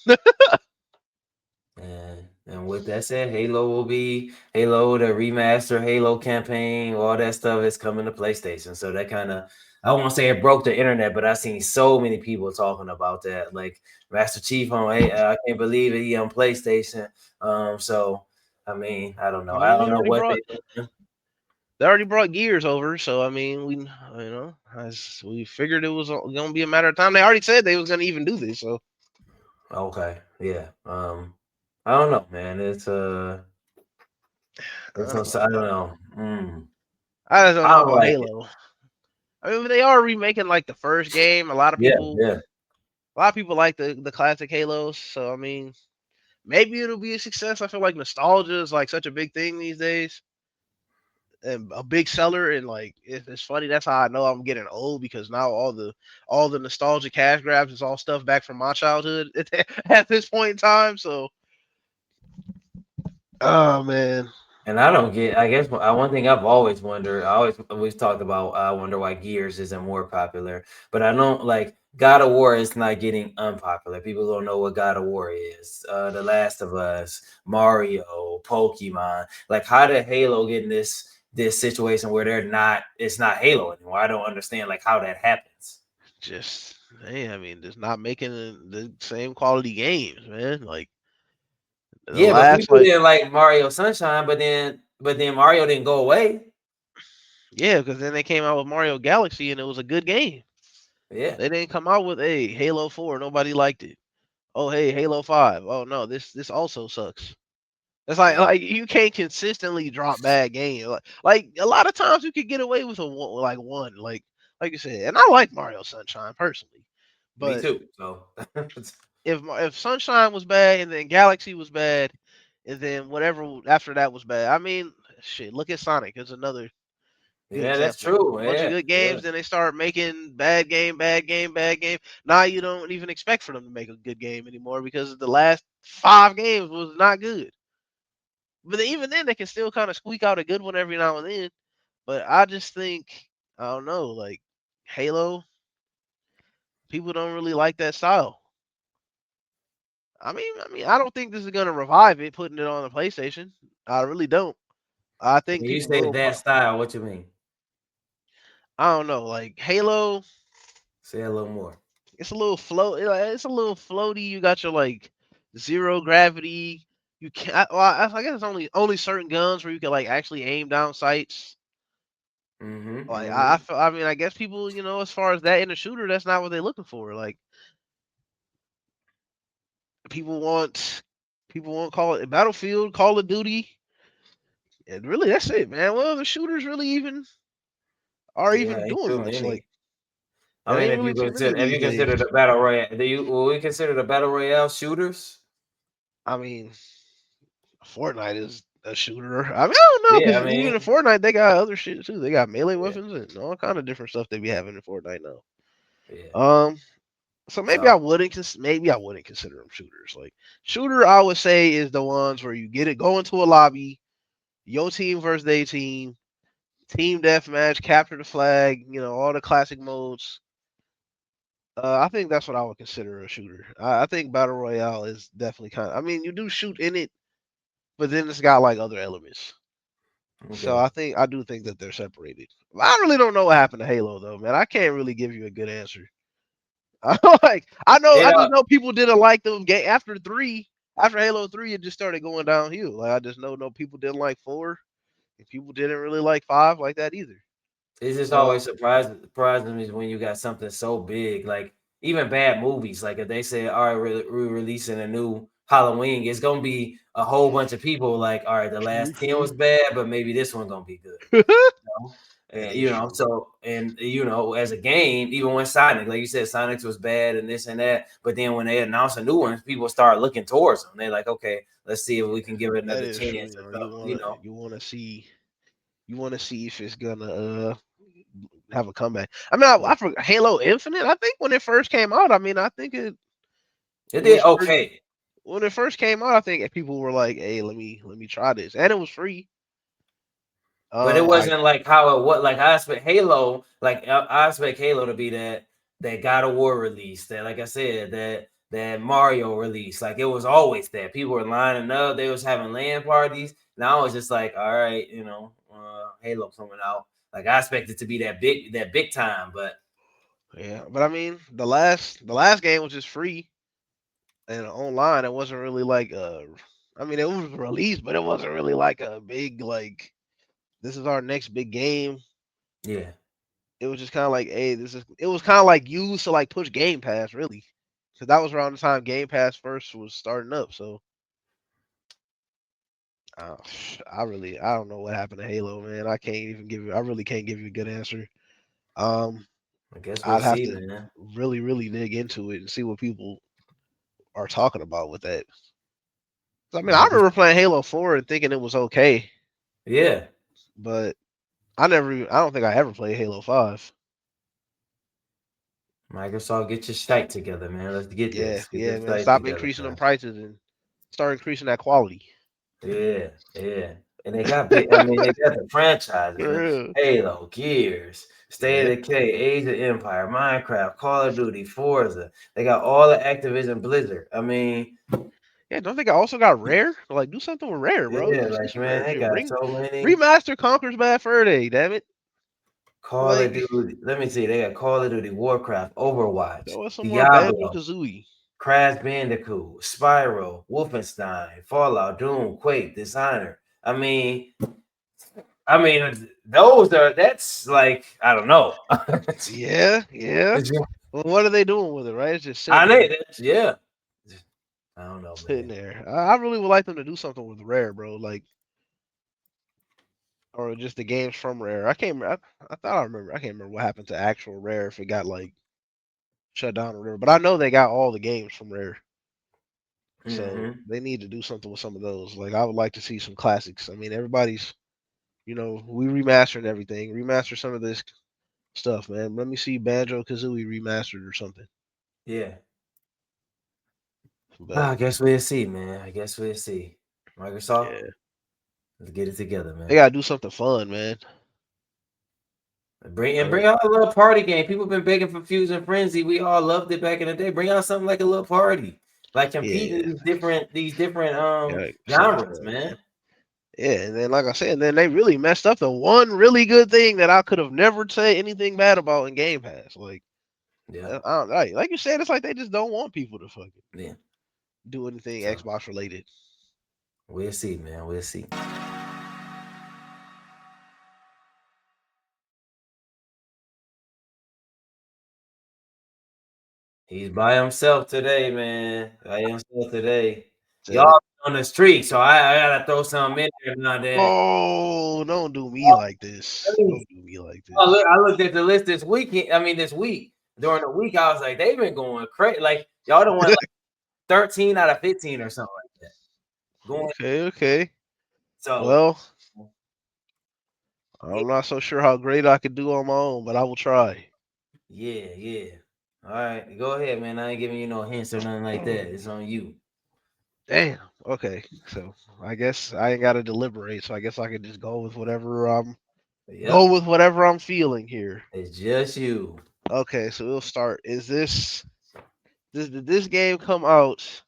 And with that said, Halo, the remaster, Halo campaign, all that stuff is coming to PlayStation. So that kind of, I won't say it broke the internet, but I've seen so many people talking about that. Like Master Chief on, hey, I can't believe it, he on PlayStation. So I mean, I don't I know. I mean don't know what they doing. they already brought Gears over, so I mean as we figured it was gonna be a matter of time. They already said they was gonna even do this, so Okay, yeah. I don't know, man. I don't I know. don't know. I just don't I know don't about like it. Halo. I mean, they are remaking like the first game. Yeah, yeah. A lot of people like the classic Halos. So I mean, maybe it'll be a success. I feel like nostalgia is like such a big thing these days and a big seller. And like it's funny. That's how I know I'm getting old because now all the nostalgia cash grabs is all stuff back from my childhood at this point in time. So, oh man, And I don't get. I guess one thing I've always wondered. I always talked about. I wonder why Gears isn't more popular. But I don't like God of War is not getting unpopular. People don't know what God of War is. The Last of Us, Mario, Pokemon. Like, how did Halo get in this situation where they're not? It's not Halo anymore. I don't understand like how that happens. just hey, I mean, just not making the same quality games, man. Like the Yeah, but last people like didn't like Mario Sunshine. But then Mario didn't go away. yeah, because then they came out with Mario Galaxy and it was a good game. Yeah, They didn't come out with a Halo 4. Nobody liked it. Oh hey, Halo 5. Oh no, this also sucks. It's like yeah. you can't consistently drop bad games. Like a lot of times you could get away with one like you said. And I like Mario Sunshine personally, Me but too. So if Sunshine was bad and then Galaxy was bad, and then whatever after that was bad. I mean, shit. Look at Sonic. It's another good yeah, that's example. true. A bunch of Yeah, good yeah. games, then they start making bad game, bad game, bad game. Now you don't even expect for them to make a good game anymore because the last 5 games was not good. But even then, they can still kind of squeak out a good one every now and then. But I just think I don't know, like Halo, people don't really like that style. I don't think this is gonna revive it, putting it on the PlayStation. I really don't. I think When you people say will. that style, what you mean? I don't know, like Halo. Say a little more. It's a little float. It's a little floaty. You got your like zero gravity. You can't. Well, I guess it's only certain guns where you can like actually aim down sights. Mm-hmm. Like Mm-hmm. I mean, I guess people, as far as that in a shooter, that's not what they're looking for. Like people want, people want Call it Battlefield, Call of Duty, and really that's it, man. Well, the shooters really even are Yeah, even ain't doing too much. Like many. it I mean, ain't really too many if these you days. consider the battle royale, will we consider the battle royale shooters? I mean, Fortnite is a shooter. I mean, I don't know Yeah, because I even in mean, Fortnite they got other shit too. They got melee yeah, weapons and all kind of different stuff they be having in Fortnite now. yeah. Um, so So maybe I wouldn't consider them shooters. Like shooter, I would say is the ones where you go into a lobby, your team versus their team deathmatch, capture the flag, all the classic modes. I think that's what I would consider a shooter. I think battle royale is definitely kind of. I mean, you do shoot in it, but then it's got like other elements. So okay. I do think that they're separated. I really don't know what happened to Halo though, man. I can't really give you a good answer. I It just know people didn't like them game after 3. After Halo 3, it just started going downhill. Like I just know no people didn't like 4, and people didn't really like 5 like that either. It's just So always surprising me when you got something so big, like even bad movies. Like if they say, "All right, we're releasing a new Halloween," it's gonna be a whole bunch of people like, "All right, the true, last 10 true. was bad, but maybe this one gonna be good." Know? That And is true. as a game, even when Sonic, like you said, Sonic's was bad and this and that, but then when they announce a new one, people start looking towards them. They're like, okay, let's see if we can give it That another is true. chance or something. You wanna see if it's gonna have a comeback. I mean, Yeah, I forgot Halo Infinite. I think when it first came out, I mean, I think it it did was pretty. okay. When it first came out, I think people were like, "Hey, let me try this," and it was free. But it I wasn't like how it what like I expect Halo, like I expect Halo to be that God of War release, that like I said, that Mario release. Like it was always that. People were lining up, they was having LAN parties. Now it's just like, all right, Halo coming out. Like I expect it to be that big time, but Yeah, but I mean, the last game was just free and online. It wasn't really like I mean, it was released, but it wasn't really like a big like this is our next big game. yeah. It was just kind of like, hey, this is. It was kind of like used to like push Game Pass, really, because that was around the time Game Pass first was starting up. So uh, I don't know what happened to Halo, man. I really can't give you a good answer. Um, I guess we'll I'd have see, to man. really, really dig into it and see what people are talking about with that. I mean, I remember playing Halo 4 and thinking it was okay, Yeah. but I don't think I ever played Halo 5. Microsoft, get your shite together, man. Let's get Yeah, this. Get yeah, this man. site Stop together, increasing them man. prices and start increasing that quality. Yeah, yeah. And they got big, I mean, they got the franchises, For man. real. Halo, Gears, State Yeah. of Decay, Age of Empire, Minecraft, Call of Duty, Forza. They got all the Activision Blizzard. I mean, Yeah, don't think I also got Rare? Like, do something with Rare, bro. Let yeah, me see like some man, Rare they shit. got so many. Remaster Conker's Bad Fur Day, damn it. Call of Like, Duty. Let me see. They got Call of Duty, Warcraft, Overwatch, show us some more Banjo Diablo, Kazooie. Crash Bandicoot, Spyro, Wolfenstein, Fallout, Doom, Quake, Designer. That's like I don't know. Yeah, yeah. Well, what are they doing with it, right? It's just sitting I know there. that's yeah. I don't know, Sitting man. there. I really would like them to do something with Rare, bro. Like, or just the games from Rare. I can't remember. I thought I remember. I can't remember what happened to actual Rare if it got like shut down or whatever. But I know they got all the games from Rare. So Hmm. they need to do something with some of those. Like I would like to see some classics. I mean, everybody's, we remastering everything. Remaster some of this stuff, man. Let me see Banjo Kazooie remastered or something. Yeah. But I guess we'll see, man. I guess we'll see. Microsoft, yeah, let's get it together, they man. gotta do something fun, man. Bring out a little party game. People been begging for Fusion Frenzy. We all loved it back in the day. Bring out something like a little party, like competing Yeah, these different yeah, something genres, fun, man. man. Yeah, and then like I said, then they really messed up the one really good thing that I could have never said anything bad about in Game Pass. Like, Yeah, I don't, like you said, it's like they just don't want people to fucking yeah. do anything So Xbox related. we'll see, man. We'll see. He's by himself today, man. By himself today. So, Y'all on the street, so I gotta throw something in there now. That oh, don't do me like this. Don't do me like this. I looked at the list this weekend. I mean, this week during the week, I was like, they've been going crazy. Like y'all don't want like 13 out of 15 or something like that. Going Okay, okay. so Well, yeah, I'm not so sure how great I could do on my own, but I will try. yeah, yeah. All right, go ahead, man. I ain't giving you no hints or nothing like that. It's on you. Damn. Okay. So I guess I ain't gotta deliberate, so I guess I could just Yep, go with whatever I'm feeling here. it's just you. Okay, so we'll start. Did this game come out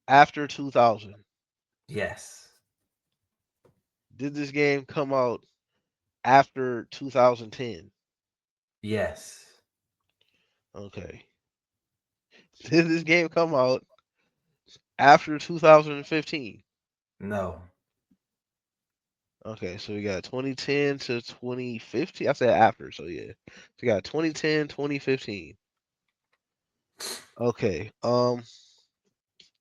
after 2000? Yes, Did this game come out after 2010? yes, Okay. Did this game come out after 2015? no, Okay, so we got 2010 to 2015. I said after, so yeah. So we got 2010, 2015. Okay.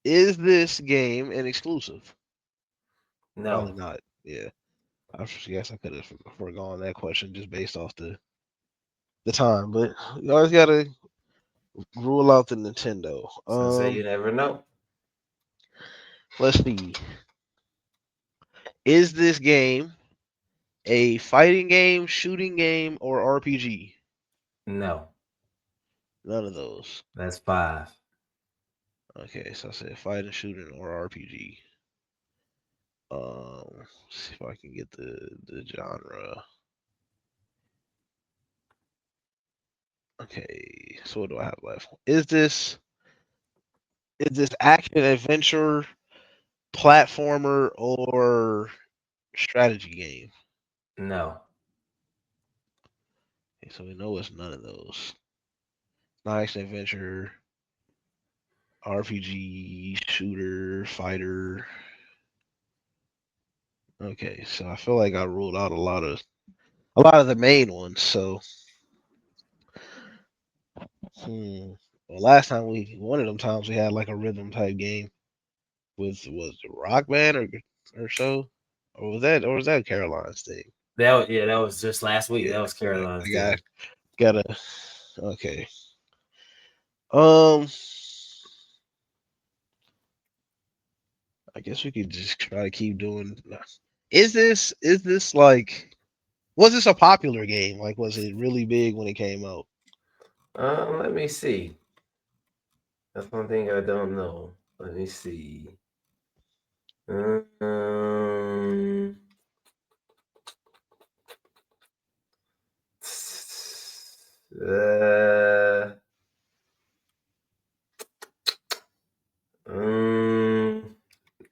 Is this game an exclusive? Probably no. not. Yeah. I guess I could have foregone that question just based off the time, but you always gotta rule out the Nintendo. So say you never know. Let's see. Is this game a fighting game, shooting game, or RPG? No, None of those. that's five. Okay, so I said fighting, shooting, or RPG. Let's see if I can get the genre. Okay, so what do I have left? Is this action adventure, platformer, or strategy game? No, Okay, so we know it's none of those. Not action adventure, RPG, shooter, fighter. Okay, so I feel like I ruled out a lot of the main ones. So, well, last time one of them times we had like a rhythm type game was it Rock Band or so, or was that Caroline's thing? that was just last week. Yeah, That was I Caroline's got thing. gotta okay. Um, I guess we could just try to keep doing. Is this like was this a popular game? Like was it really big when it came out? Let me see. That's one thing I don't know. Let me see. Um, uh, um,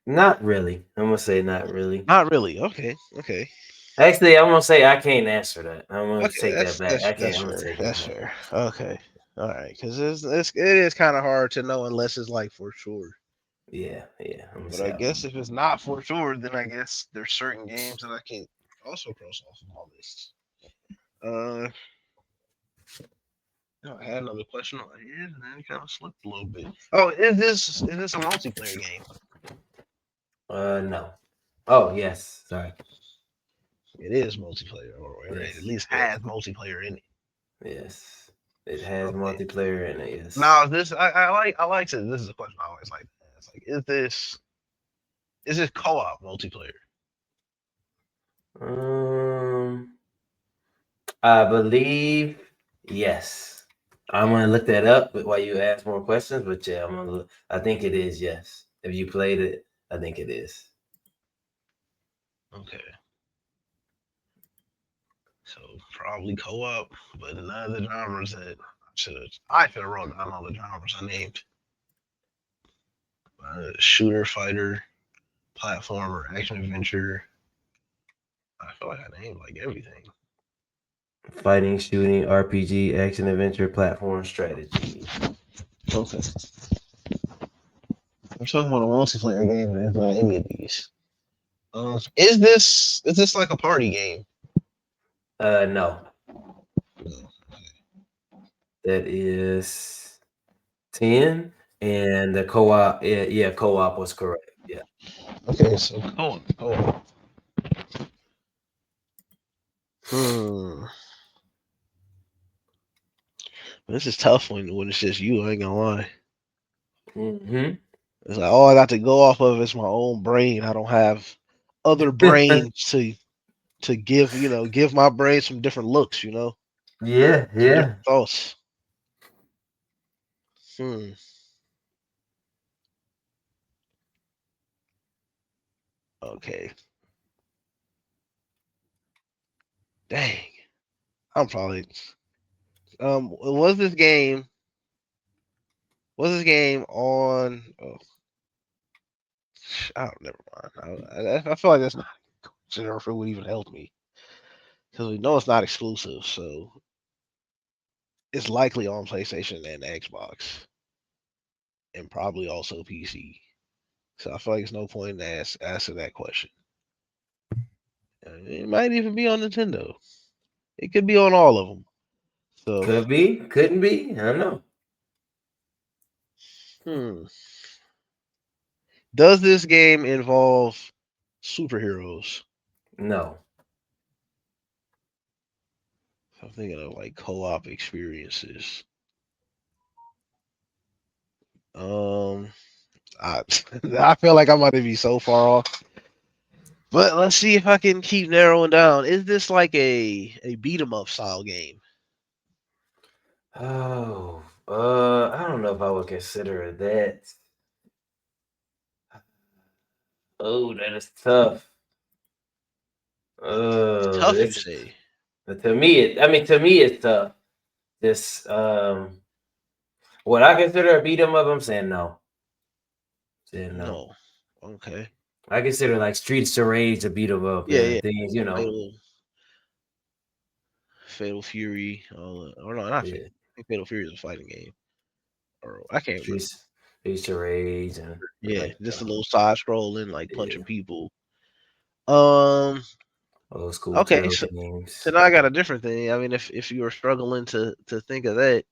not really. I'm gonna say not really. Not really. Okay. Okay. Actually, I'm gonna say I can't answer that. I'm gonna Okay. take that That's back. that's I can't. that's I'm gonna fair. take that That's back. fair. Okay. All right. Because it is kind of hard to know unless it's like for sure. Yeah, yeah. I'm gonna But I say I guess if it's not for sure, then I guess there's certain games that I can also cross off of my list. Uh, I had another question on here, and then it kind of slipped a little bit. Oh, is this a multiplayer game? no. Oh yes. Sorry. It is multiplayer, or it at Yes. least Yes. has multiplayer in it. Yes. It has Okay. multiplayer in it. Yes. Now this I like to. This is a question I always like to ask. Like, is this co-op multiplayer? Um, I believe yes. I'm gonna look that up while you ask more questions. But yeah, I'm gonna. I think it is yes. If you played it, I think it is. Okay. So probably co-op, but none of the genres that I should have wrote down all the genres I named. Shooter, fighter, platformer, action adventure. I feel like I named like everything. Fighting, shooting, RPG, action, adventure, platform, strategy. Okay. I'm talking about a multiplayer game and it's not any of these. Is this like a party game? No, No. that is 10, and the co-op. Yeah, co-op was correct. Yeah. Okay, so co-op. Hmm. This is tough when it's just you. I ain't gonna lie. Hmm. It's like all I got to go off of is my own brain. I don't have other brains to give my brain some different looks. Yeah, Some yeah. different thoughts. Hmm. Okay. Dang. I'm probably was this game on? Oh, I don't. Never mind. I feel like that's not consider if it would even help me because we know it's not exclusive, so it's likely on PlayStation and Xbox, and probably also PC. So I feel like there's no point in asking that question. It might even be on Nintendo. It could be on all of them. So, Could be, couldn't be. I don't know. hmm. Does this game involve superheroes? No. I'm thinking of like co-op experiences. Um, I I feel like I'm about to be so far off. But let's see if I can keep narrowing down. Is this like a beat 'em up style game? Oh, I don't know if I would consider that. Oh, that is tough. It's Oh, tough, you this say? to me. I mean, to me, it's tough. This what I consider a beat 'em up. I'm saying no. Saying no. No. Okay. I consider like Streets of Rage a beat 'em up Yeah, and yeah. things. You know. Fatal, Fatal Fury. Or no, not Fatal. Yeah. I think Fatal Fury is a fighting game. Or I can't remember. Streets of Rage and Yeah, like just a little side scrolling, like punching yeah, people. Um. old school Okay, tail so games. now I got a different thing. I mean, if you were struggling to think of that,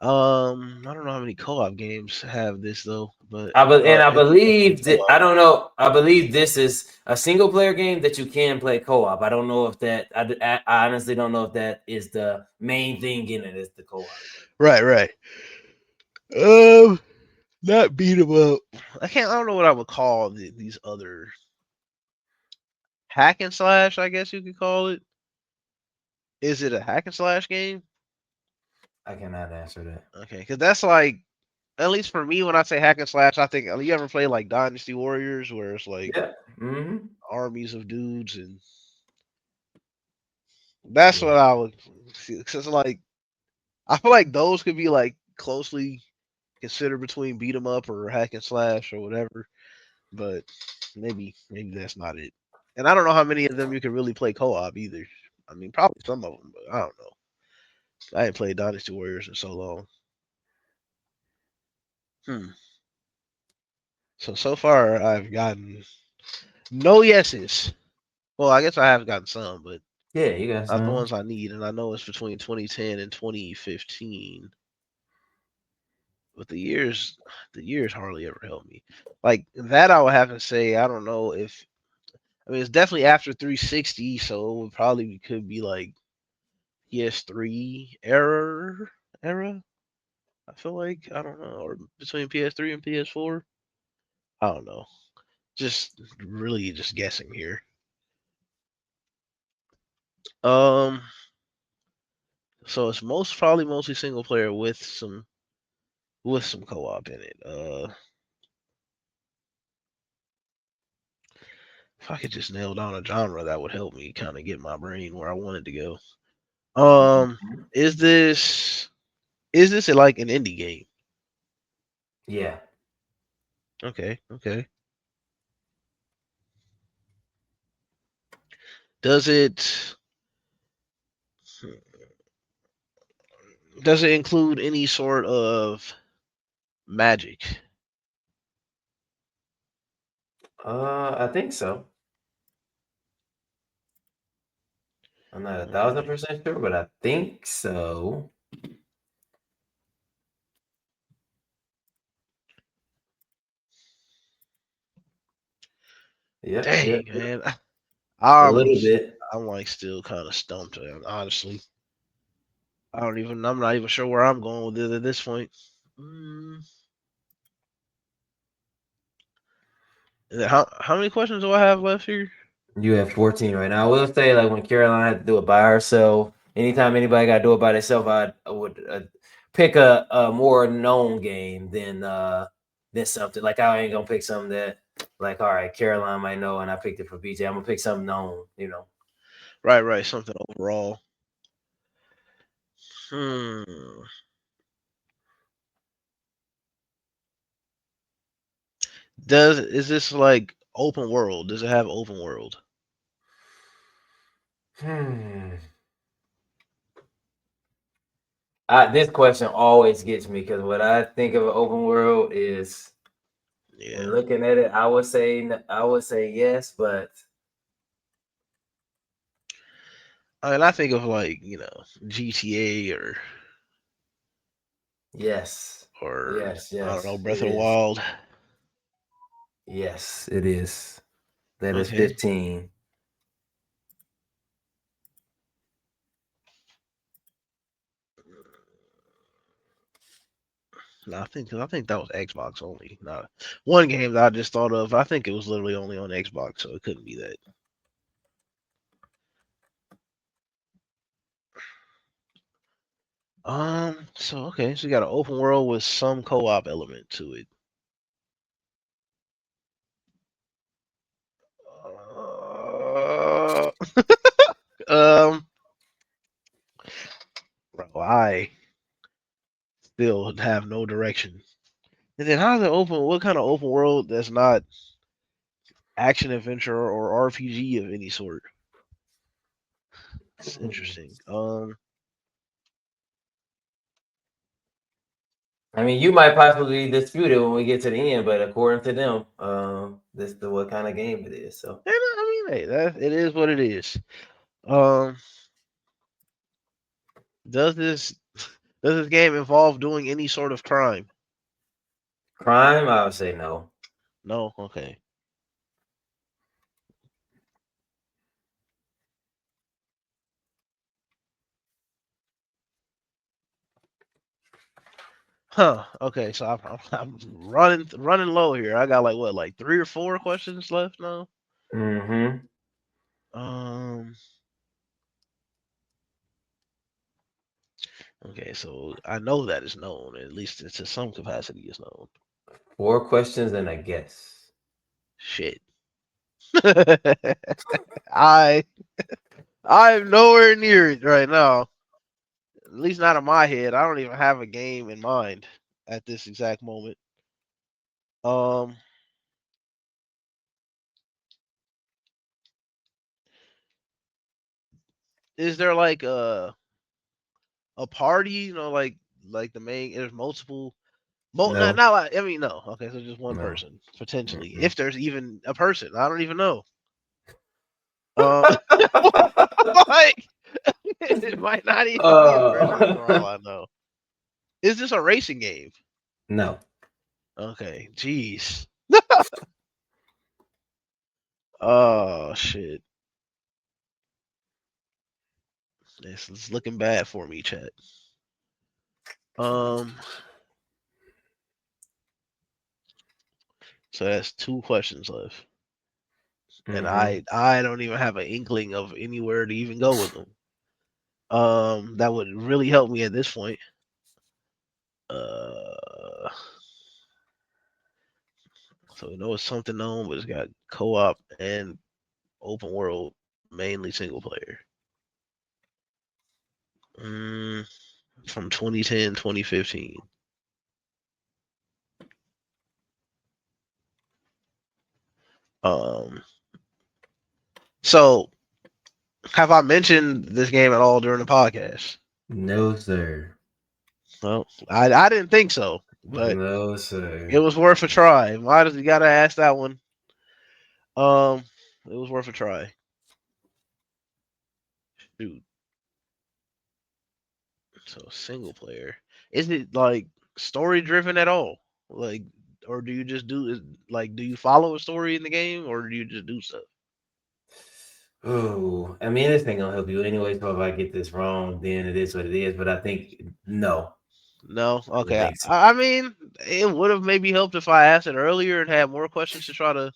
I don't know how many co-op games have this though, but I it's definitely believe that co-op. I don't know. I believe this is a single player game that you can play co-op. I don't know if that. I honestly don't know if that is the main thing in it. Is the co-op. Right, right. Um, Not beat 'em up. I can't. I don't know what I would call these other hack and slash. I guess you could call it. Is it a hack and slash game? I cannot answer that. Okay, because that's like at least for me when I say hack and slash, I think you ever play like Dynasty Warriors where it's like Yeah. Mm-hmm. armies of dudes and that's Yeah. what I would see. Cause like I feel like those could be like closely considered between beat 'em up or hack and slash or whatever, but maybe that's not it. And I don't know how many of them you can really play co-op either. I mean, probably some of them, but I don't know. I ain't played Dynasty Warriors in so long. Hmm. So far I've gotten no yeses. Well, I guess I have gotten some, but Yeah, you got not the some. ones I need, and I know it's between 2010 and 2015. But the years hardly ever help me. Like that, I would have to say I don't know if I mean it's definitely after 360, so it would probably could be like PS3 era. I feel like I don't know, or between PS3 and PS4. I don't know. Just really just guessing here. Um, so it's probably mostly single player with some co-op in it. If I could just nail down a genre, that would help me kind of get my brain where I wanted to go. Um, Mhm. is this like an indie game? Yeah. Okay, okay. Does it does it include any sort of magic? I think so. I'm not a thousand Okay. percent sure, but I think so. Yep, Dang, yep, yep. man. A I'm little bit. I'm like still kind of stumped, honestly. I'm not even sure where I'm going with it at this point. Mm, how many questions do I have left here? You have 14 right now. I will say, like when Caroline had to do it by herself, anytime anybody got to do it by themselves, I would pick a more known game than something. Like I ain't gonna pick something that like all right, Caroline might know, and I picked it for BJ. I'm gonna pick something known. You know. Right, right, something overall. Hmm. Is this like open world? Does it have open world? Hmm. This question always gets me because what I think of an open world is Yeah. when looking at it, I would say yes, but I mean, I think of like GTA yes, or yes, I don't know, yes, it Breath of the is. Wild. Yes, it is. That is Okay. 15. No, I think that was Xbox only. Not one game that I just thought of. I think it was literally only on Xbox, so it couldn't be that. So okay, so you got an open world with some co-op element to it. Uh, um, bro, I still have no direction. And then how's it open? What kind of open world that's not action adventure or RPG of any sort? It's Hmm. interesting. I mean, you might possibly dispute it when we get to the end, but according to them, this is what kind of game it is. So, And I mean, hey, that it is what it is. Um, does this does this game involve doing any sort of crime? crime, I would say no. No. Okay. Huh. Okay, so I'm running low here. I got like what, like 3 or 4 questions left now. Mm-hmm. Um. Okay, so I know that is known. At least to some capacity, is known. 4 questions and a guess. Shit. I I'm nowhere near it right now. At least not in my head. I don't even have a game in mind at this exact moment. Um, is there like a party? Like the main. There's multiple. Not No. not like, I mean, no. Okay, so just one No. person potentially, Mm-mm. if there's even a person. I don't even know. Uh, like it might not even be a person for all uh, I know. Is this a racing game? no. Okay, jeez. Oh shit. It's looking bad for me, chat. Um, so that's 2 questions left, and Mm-hmm. I don't even have an inkling of anywhere to even go with them. That would really help me at this point. Uh, so we know it's something known, but it's got co-op and open world, mainly single player. Mm, from 2010, 2015. Um, so have I mentioned this game at all during the podcast? No, sir. Well, I didn't think so, but No, it sir. was worth a try. Why does you gotta ask that one? Um, it was worth a try. Dude, so single player. Is it like story driven at all? Like, or do you just do you follow a story in the game, or do you just do stuff? Oh, I mean, this ain't gonna help you anyway. So if I get this wrong, then it is what it is. But I think no. No. I don't Okay. think so. I mean, it would have maybe helped if I asked it earlier and had more questions to try to.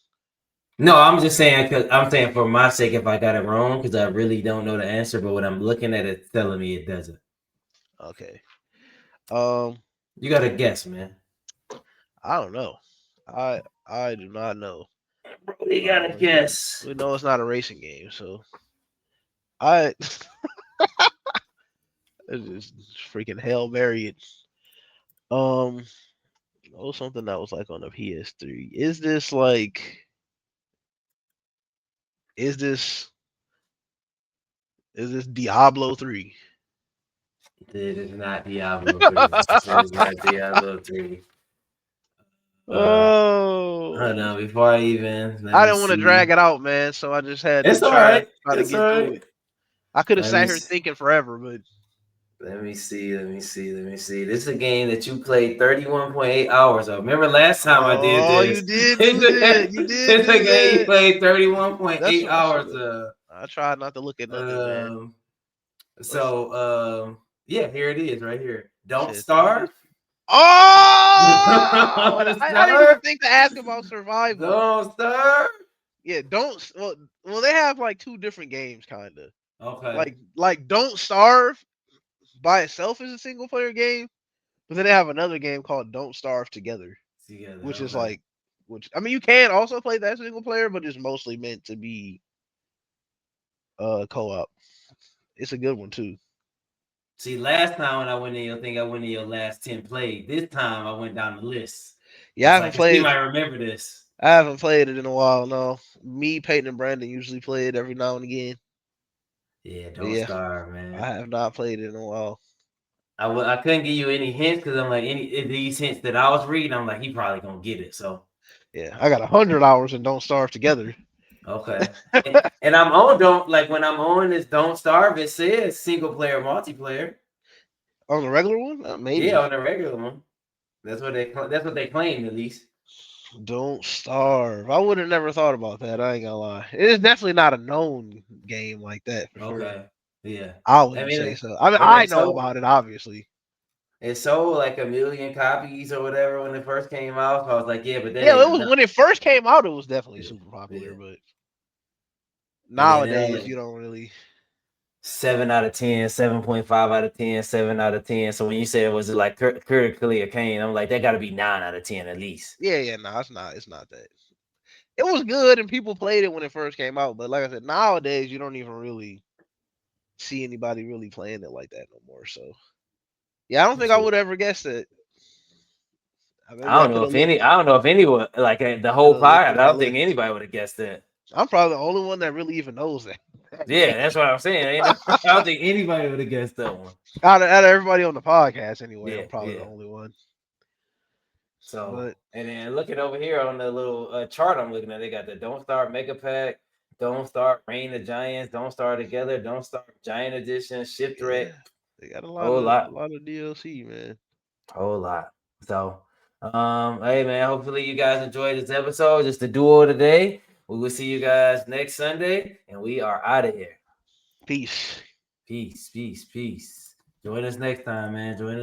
No, I'm just saying because I'm saying for my sake, if I got it wrong, because I really don't know the answer, but what I'm looking at, it's telling me it doesn't. Okay. Um, You got to guess, man. I don't know. I do not know. Bro, you got to guess. We know it's not a racing game, so I it's just freaking Hail Mary it. Um, oh, something that was like on the PS3. Is this is this Diablo 3? It is not Diablo 3. It is not Diablo 3. Uh, Hold Oh, on, before I even let I me didn't want to see. drag it out, man. So I just had to It's all right. try to It's all get through right. it. I could have Let me sat here s- thinking forever, but let me see. Let me see. Let me see. This is a game that you played 31.8 hours of. Remember last time I did oh, this? you did do that. You did It's a do game you that. played That's 31.8 what I should hours have. of. I tried not to look at nothing, man. Um. Let's So yeah, here it is, right here. Don't shit 30. starve. Oh, and Don't I didn't even starve. think to ask about survival. Don't starve. Yeah, don't. Well, they have like two different games, kind of. Okay. Like Don't Starve by itself is a single player game, but then they have another game called Don't Starve Together, Together. which is Okay. like, which I mean, you can also play that single player, but it's mostly meant to be co-op. It's a good one too. See, last time when I went in your thing, I went in your last 10 played. This time I went down the list. Yeah, It's like, cause he might remember this. I haven't played it in a while. No, me, Peyton, and Brandon usually play it every now and again. Yeah, But don't yeah, starve, I man. have not played it in a while. I couldn't give you any hints because I'm like any these hints that I was reading, I'm like he probably gonna get it. So Yeah, I got 100 hours in Don't Starve Together okay. And I'm on don't like when I'm on this don't starve, it says single player multiplayer. on the regular one. Yeah, Maybe on the regular one. That's what they claim at least. Don't Starve. I would have never thought about that. I ain't gonna lie. It is definitely not a known game like that for sure. Okay. Yeah. I I wouldn't say mean so. I mean, I okay, know so about it obviously. it sold like 1 million copies or whatever when it first came out. So I was like, yeah, but that Yeah, ain't it was enough. when it first came out. It was definitely Yeah, super popular, yeah. but And then nowadays you don't really. 7 out of 10, 7.5 out of 10, 7 out of 10. So when you said it was like critically acclaimed, I'm like, that got to be 9 out of 10 at least. Yeah, no, it's not. It's not that. It was good and people played it when it first came out, but like I said, nowadays you don't even really see anybody really playing it like that no more. So yeah, I don't think I would ever guess it. I Maybe I don't could know have if looked. any. I don't know if anyone like the Could whole have looked podcast. at I my don't think list. anybody would have guessed that. I'm probably the only one that really even knows that, that Yeah, game. that's what I'm saying. Ain't no, I don't think anybody would have guessed that one. Out of everybody on the podcast, anyway, Yeah, I'm probably the yeah. only one. So, But and then looking over here on the little chart I'm looking at, they got the Don't Start Mega Pack, Don't Start Reign of Giants, Don't Start Together, Don't Start Giant Edition, yeah, Shipwreck, they got whole a lot, lot of DLC, man. whole lot. So, hey man, hopefully you guys enjoyed this episode. Just the duo today. We will see you guys next Sunday, and we are out of here. Peace. Peace, peace, peace. Join us next time, man. Join us.